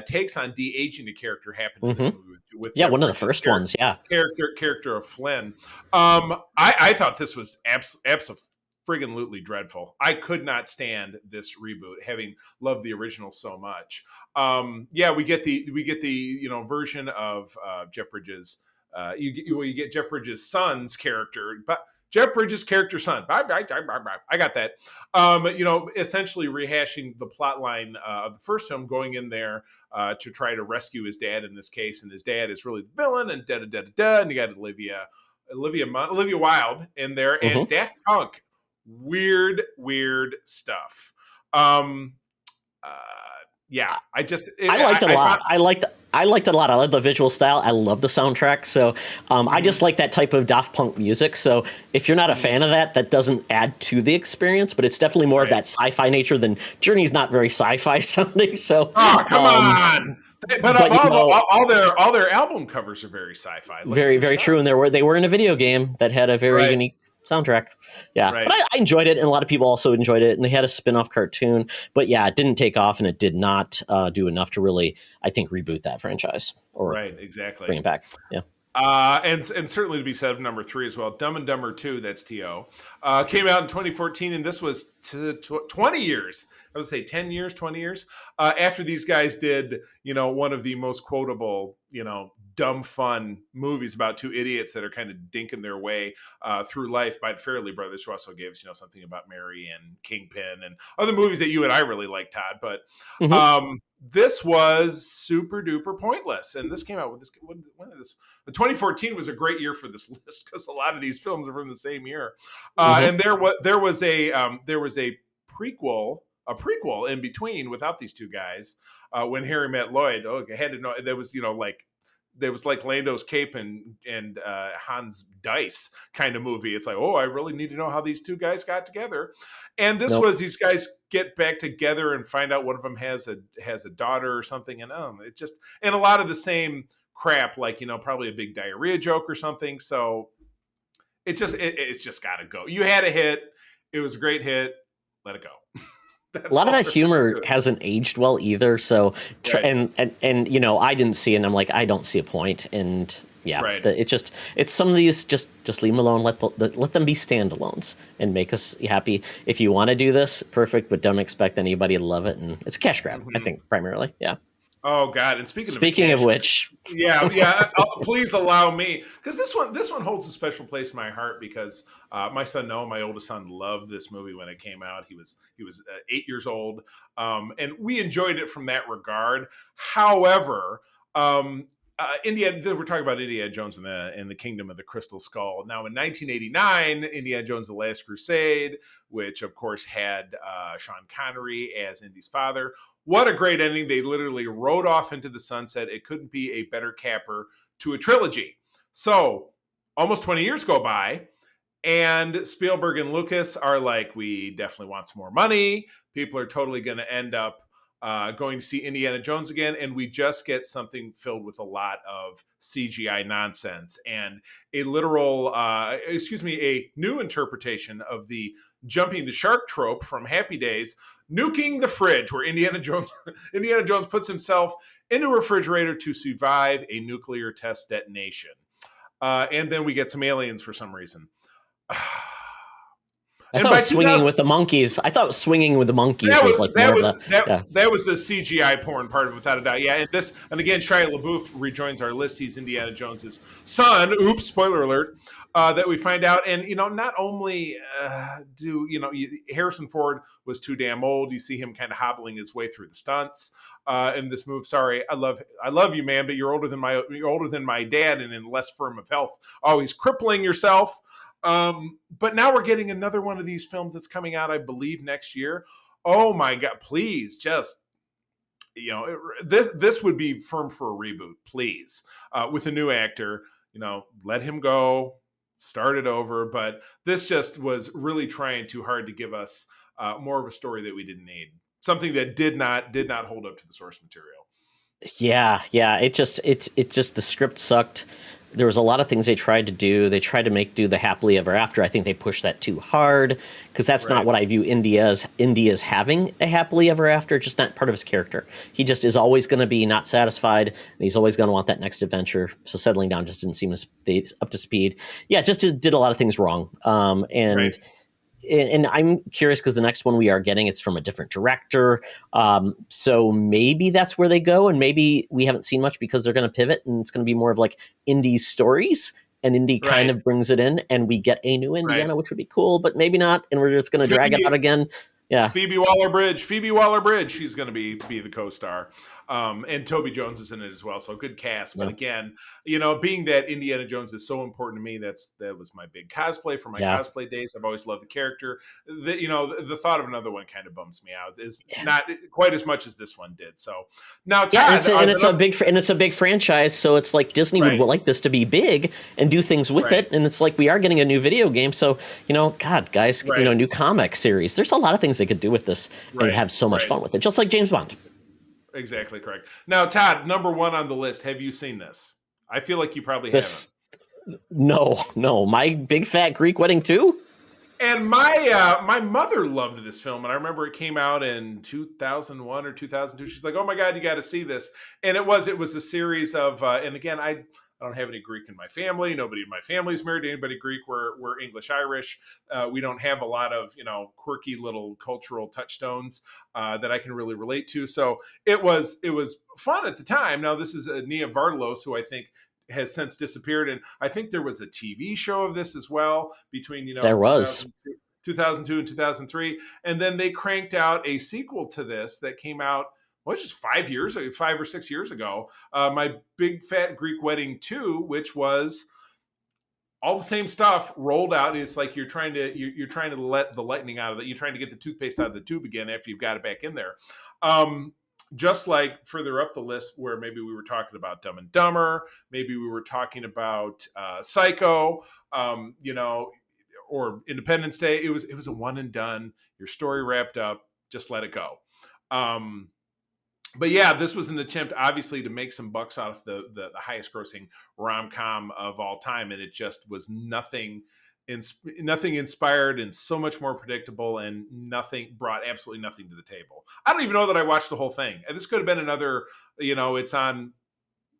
takes on de-aging a character happened in this movie with one of the first ones. Character of Flynn. I thought this was friggin' dreadful. I could not stand this reboot, having loved the original so much. We get the version of Jeff Bridges. You get Jeff Bridges' son's character, but Jeff Bridges' character son. I got that. Essentially rehashing the plot line of the first film, going in there to try to rescue his dad in this case, and his dad is really the villain, and and you got Olivia Wilde in there, and Daft Punk. Weird stuff. I liked it a lot. I liked it a lot. I love the visual style. I love the soundtrack. So I just like that type of Daft Punk music. So if you're not a fan of that, that doesn't add to the experience, but it's definitely more of that sci-fi nature than Journey's not very sci-fi sounding. So come on. But all their album covers are very sci-fi. Very true. And they were in a video game that had a very unique soundtrack. Yeah, Right. but I enjoyed it, and a lot of people also enjoyed it. And they had a spin-off cartoon, but yeah, it didn't take off, and it did not do enough to really, I think, reboot that franchise or Right, exactly. bring it back. Yeah. And certainly to be said of number 3 as well, Dumb and Dumber 2, that's T.O., came out in 2014, and this was 20 years. I would say 10 years, 20 years after these guys did, one of the most quotable, dumb fun movies about two idiots that are kind of dinking their way through life by the Farrelly brothers, who also gave us, something about Mary and Kingpin and other movies that you and I really like, Todd. But this was super duper pointless, and this came out with this. When did this? 2014 was a great year for this list because a lot of these films are from the same year, and there was a prequel in between without these two guys when Harry met Lloyd. Oh, I had to know there was like Lando's Cape and Hans Dice kind of movie. It's like, oh, I really need to know how these two guys got together. And this was these guys get back together and find out one of them has a daughter or something. And it just, and a lot of the same crap, like, probably a big diarrhea joke or something. So it's just got to go. You had a hit. It was a great hit. Let it go. A lot of that humor hasn't aged well either. So, and I didn't see it, and I'm like, I don't see a point. And yeah, it's some of these just leave them alone. Let them be standalones and make us happy. If you want to do this, perfect, but don't expect anybody to love it. And it's a cash grab, I think, primarily. Yeah. Oh God! And speaking of which, please allow me, because this one holds a special place in my heart because my son Noah, my oldest son, loved this movie when it came out. He was 8 years old, and we enjoyed it from that regard. However, we're talking about Indiana Jones and the Kingdom of the Crystal Skull. Now, in 1989, Indiana Jones: The Last Crusade, which of course had Sean Connery as Indy's father. What a great ending. They literally rode off into the sunset. It couldn't be a better capper to a trilogy. So almost 20 years go by, and Spielberg and Lucas are like, we definitely want some more money. People are totally going to end up going to see Indiana Jones again, and we just get something filled with a lot of CGI nonsense and a new interpretation of the jumping the shark trope from Happy Days, nuking the fridge, where Indiana Jones puts himself in a refrigerator to survive a nuclear test detonation. And then we get some aliens for some reason. I thought swinging with the monkeys. I thought swinging with the monkeys that was the CGI porn part of it, without a doubt. Yeah, and again, Shia LaBeouf rejoins our list. He's Indiana Jones's son. Oops, spoiler alert. That we find out, and not only Harrison Ford was too damn old. You see him kind of hobbling his way through the stunts in this move. Sorry, I love you, man, but you're older than my dad, and in less firm of health. Always crippling yourself. But now we're getting another one of these films that's coming out, I believe, next year. Oh my God, please just, this would be firm for a reboot, please, with a new actor, let him go, start it over. But this just was really trying too hard to give us more of a story that we didn't need. Something that did not hold up to the source material. Yeah. It just the script sucked. There was a lot of things they tried to do. They tried to do the happily ever after. I think they pushed that too hard because that's not what I view Indy as having a happily ever after. Just not part of his character. He just is always going to be not satisfied, and he's always going to want that next adventure. So settling down just didn't seem up to speed. Yeah, just did a lot of things wrong. And I'm curious because the next one we are getting, it's from a different director. So maybe that's where they go. And maybe we haven't seen much because they're going to pivot and it's going to be more of like Indy's stories. And Indy kind of brings it in and we get a new Indiana, which would be cool, but maybe not. And we're just going to drag it out again. Yeah. Phoebe Waller-Bridge. She's going to be the co-star. And Toby Jones is in it as well. So good cast. But again, being that Indiana Jones is so important to me, that was my big cosplay for my cosplay days. I've always loved the character. The thought of another one kind of bums me out. Is not quite as much as this one did. So now, Todd, it's a big franchise. So it's like Disney would like this to be big and do things with it. And it's like we are getting a new video game. So God, guys, new comic series. There's a lot of things they could do with this and have so much fun with it, just like James Bond. Exactly correct. Now, Todd, number one on the list. Have you seen this? I feel like you probably haven't. No, My Big Fat Greek Wedding too. And my mother loved this film, and I remember it came out in 2001 or 2002. She's like, "Oh my God, you got to see this!" And it was a series of, and again, I don't have any Greek in my family. Nobody in my family is married to anybody Greek. We're English Irish. We don't have a lot of quirky little cultural touchstones that I can really relate to. So it was fun at the time. Now this is Nia Vardalos, who I think has since disappeared, and I think there was a TV show of this as well between there was 2002 and 2003, and then they cranked out a sequel to this that came out just 5 or 6 years ago. My Big Fat Greek Wedding 2, which was all the same stuff rolled out. It's like you're trying to let the lightning out of it. You're trying to get the toothpaste out of the tube again after you've got it back in there. Just like further up the list where maybe we were talking about Dumb and Dumber, maybe we were talking about Psycho, or Independence Day. It was a one and done. Your story wrapped up. Just let it go. But yeah, this was an attempt, obviously, to make some bucks off the highest grossing rom-com of all time, and it just was nothing inspired and so much more predictable, and brought absolutely nothing to the table. I don't even know that I watched the whole thing. And this could have been another, it's on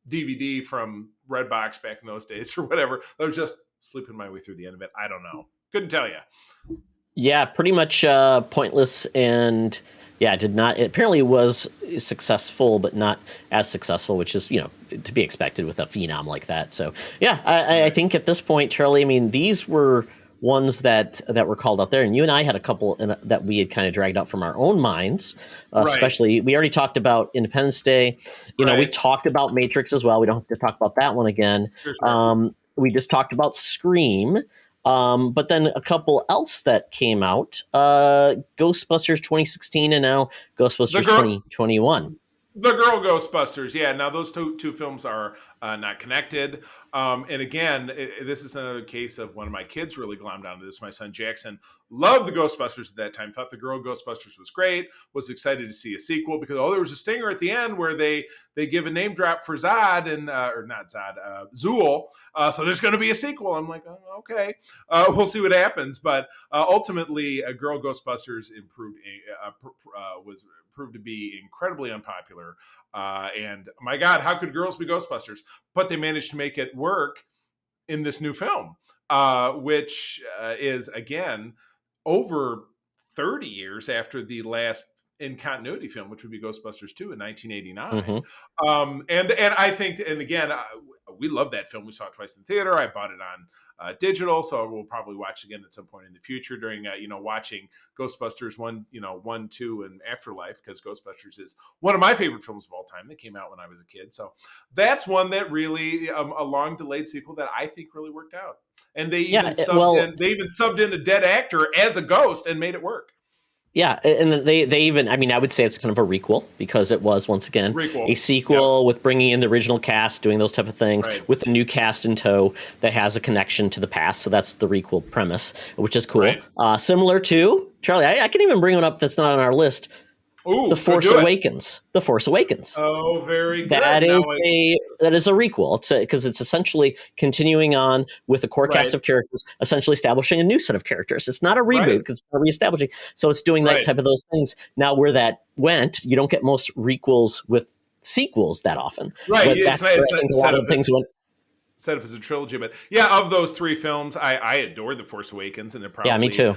DVD from Redbox back in those days or whatever. I was just sleeping my way through the end of it. I don't know. Couldn't tell you. Yeah, pretty much pointless, and it apparently was successful, but not as successful, which is, to be expected with a phenom like that. So, yeah, I think at this point, Charlie, I mean, these were ones that were called out there, and you and I had a couple that we had kind of dragged out from our own minds, especially, we already talked about Independence Day. We talked about Matrix as well. We don't have to talk about that one again. Sure. We just talked about Scream. But then a couple else that came out, Ghostbusters 2016 and now Ghostbusters 2021. The Girl Ghostbusters. Yeah, now those two films are not connected. And again, this is another case of one of my kids really glommed onto this. My son Jackson loved the Ghostbusters at that time, thought the Girl Ghostbusters was great, was excited to see a sequel because, there was a stinger at the end where they give a name drop for Zod and, or not Zod, Zool. So there's going to be a sequel. I'm like, oh, okay, we'll see what happens. But ultimately, Girl Ghostbusters was proved to be incredibly unpopular. And my God, how could girls be Ghostbusters? But they managed to make it work in this new film, which is, again, over 30 years after the last in continuity film, which would be Ghostbusters 2 in 1989. Mm-hmm. And I think, and again, we love that film. We saw it twice in theater. I bought it on digital, so we'll probably watch again at some point in the future during watching Ghostbusters 1, 1, 2, and Afterlife, because Ghostbusters is one of my favorite films of all time. That came out when I was a kid, so that's one that really a long delayed sequel that I think really worked out. And they even subbed in a dead actor as a ghost and made it work. Yeah, and they even, I would say it's kind of a requel because it was, once again, a sequel with bringing in the original cast, doing those type of things with a new cast in tow that has a connection to the past. So that's the requel premise, which is cool. Right. Similar to, Charlie, I can even bring one up that's not on our list. Ooh, The Force Awakens. The Force Awakens. Oh, very good. That is a requel. Because it's essentially continuing on with a core cast of characters, essentially establishing a new set of characters. It's not a reboot because it's not reestablishing. So it's doing that type of those things. Now, where that went, you don't get most requels with sequels that often. Right. But that's where I think a lot of things went. Set up as a trilogy, but of those three films, I adore The Force Awakens, and it probably me too.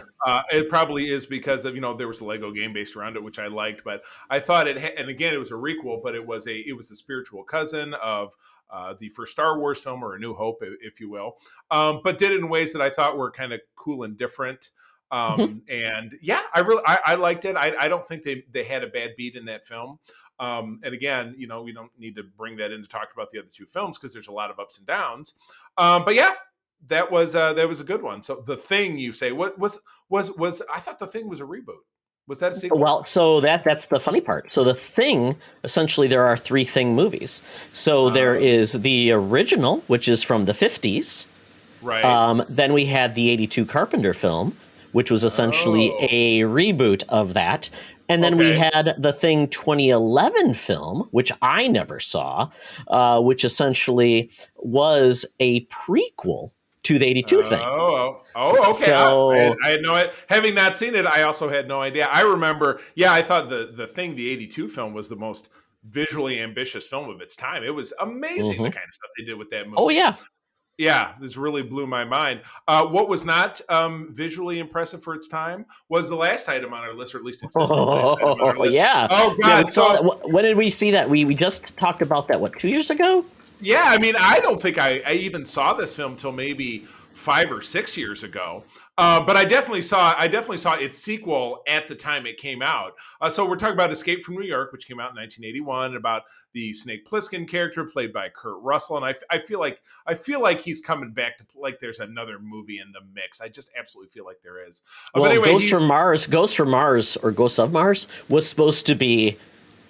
It probably is because of there was a Lego game based around it, which I liked, but I thought and again it was a requel, but it was a spiritual cousin of the first Star Wars film, or A New Hope, if you will, but did it in ways that I thought were kind of cool and different. And I liked it. I don't think they had a bad beat in that film. And again, we don't need to bring that in to talk about the other two films because there's a lot of ups and downs. But yeah, that was a good one. So The Thing, you say, what was I thought The Thing was a reboot. Was that a sequel? Well, so that's the funny part. So The Thing, essentially, there are three Thing movies. So there is the original, which is from the 50s. Right. Then we had the 82 Carpenter film, which was essentially a reboot of that. And then we Okay. had the Thing 2011 film, which I never saw, which essentially was a prequel to the 82 Thing. Okay. So I had no idea. Having not seen it, I also had no idea. I remember, I thought the Thing, the 82 film, was the most visually ambitious film of its time. It was amazing, the kind of stuff they did with that movie. Oh, yeah. Yeah, this really blew my mind. What was not visually impressive for its time was the last item on our list, or at least it's the last item on our list. Yeah. Oh, God. Yeah, we saw that. When did we see that? We just talked about that, 2 years ago? Yeah, I mean, I don't think I even saw this film till maybe 5 or 6 years ago. But I definitely saw its sequel at the time it came out. So we're talking about Escape from New York, which came out in 1981, about the Snake Plissken character played by Kurt Russell, and I feel like he's coming back to, like, there's another movie in the mix. I just absolutely feel like there is. Well, but anyway, Ghost from Mars or Ghosts of Mars was supposed to be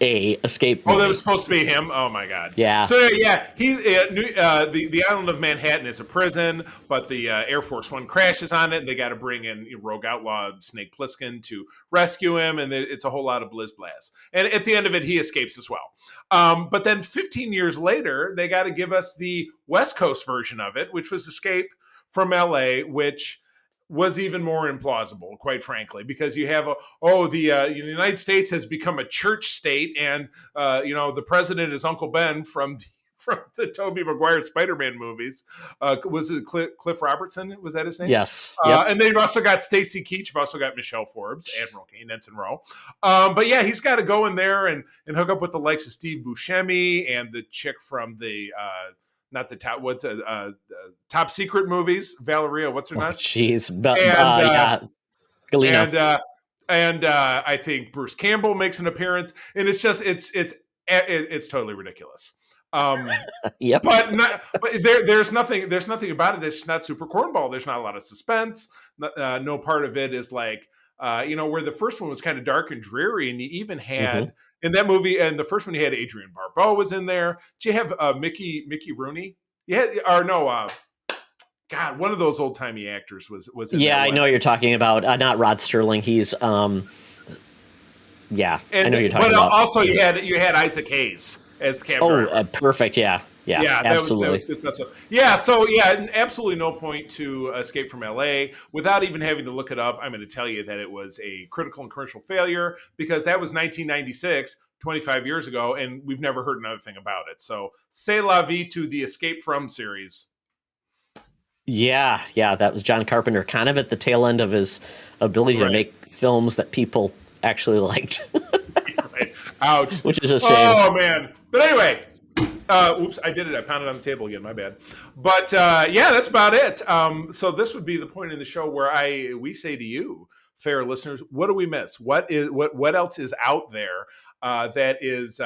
a escape movie. Oh, that was supposed to be him? Oh, my God. Yeah. So, yeah, the island of Manhattan is a prison, but the Air Force One crashes on it, and they got to bring in rogue outlaw Snake Plissken to rescue him, and it's a whole lot of blizz-blaz. And at the end of it, he escapes as well. But then 15 years later, they got to give us the West Coast version of it, which was Escape from L.A., which was even more implausible, quite frankly, because you have the United States has become a church state, and the president is Uncle Ben from the Tobey Maguire Spider-Man movies. Was it Cliff Robertson? Was that his name? Yes. Yep. And they've also got Stacy Keach. You've also got Michelle Forbes, Admiral Kane, Ensign Rowe. But yeah, he's got to go in there and hook up with the likes of Steve Buscemi and the chick from the not the top secret movies, Valeria. What's her name? Jeez, yeah, Galena. And I think Bruce Campbell makes an appearance, and it's just it's totally ridiculous. Yep. But there's nothing about it that's just not super cornball. There's not a lot of suspense. No part of it is like where the first one was kind of dark and dreary, and you even had in that movie, and the first one you had Adrienne Barbeau was in there. Did you have Mickey Rooney? Yeah, or no. God, one of those old timey actors was in there. I know what you're talking about. Not Rod Sterling. He's I know you're talking about. But also you had Isaac Hayes as the cab driver. Perfect. Yeah, absolutely. That was good stuff. So absolutely no point to Escape from LA. Without even having to look it up, I'm going to tell you that it was a critical and commercial failure, because that was 1996, 25 years ago, and we've never heard another thing about it. So c'est la vie to the Escape From series. Yeah, that was John Carpenter, kind of at the tail end of his ability to make films that people actually liked. Right. Ouch. Which is a shame. Oh, man. But anyway, oops, I did it. I pounded on the table again. My bad. But that's about it. So this would be the point in the show where we say to you, fair listeners, what do we miss? What else is out there that is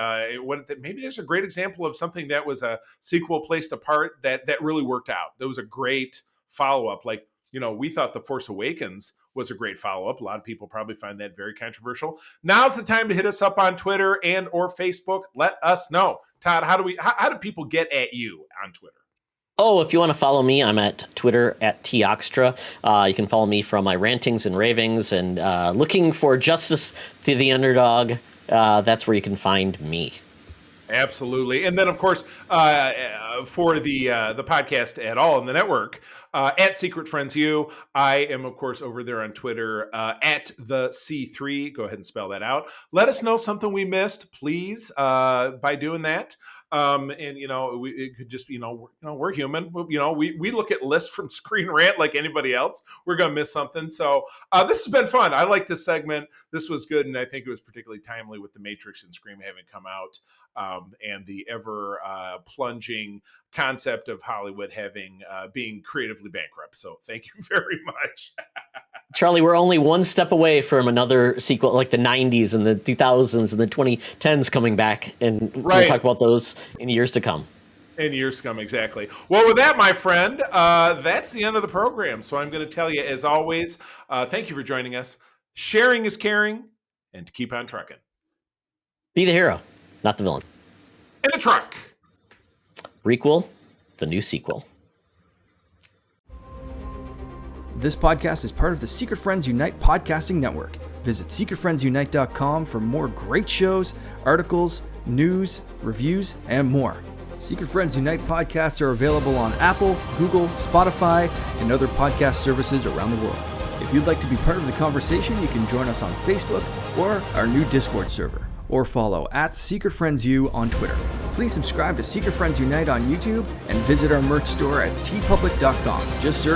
maybe there's a great example of something that was a sequel placed apart that really worked out. There was a great follow-up. Like, we thought The Force Awakens was a great follow-up. A lot of people probably find that very controversial. Now's the time to hit us up on Twitter and or Facebook. Let us know. Todd, how do people get at you on Twitter? Oh, if you want to follow me, I'm at Twitter at @Toxtra. You can follow me from my rantings and ravings and looking for justice to the underdog. That's where you can find me. Absolutely. And then, of course, for the podcast at all in the network, at Secret Friends U, I am, of course, over there on Twitter at the C3. Go ahead and spell that out. Let us know something we missed, please, by doing that. It could just be, we're human. We look at lists from Screen Rant like anybody else. We're going to miss something. So this has been fun. I like this segment. This was good. And I think it was particularly timely with The Matrix and Scream having come out, and the ever plunging concept of Hollywood being creatively bankrupt. So thank you very much. Charlie, we're only one step away from another sequel like the 90s and the 2000s and the 2010s coming back. And we'll talk about those in years to come. In years to come, exactly. Well, with that, my friend, that's the end of the program. So I'm going to tell you, as always, thank you for joining us. Sharing is caring, and to keep on trucking. Be the hero, not the villain. In a truck. Requel, the new sequel. This podcast is part of the Secret Friends Unite podcasting network. Visit secretfriendsunite.com for more great shows, articles, news, reviews, and more. Secret Friends Unite podcasts are available on Apple, Google, Spotify, and other podcast services around the world. If you'd like to be part of the conversation, you can join us on Facebook or our new Discord server, or follow @SecretFriendsU on Twitter. Please subscribe to Secret Friends Unite on YouTube and visit our merch store at tpublic.com. Just search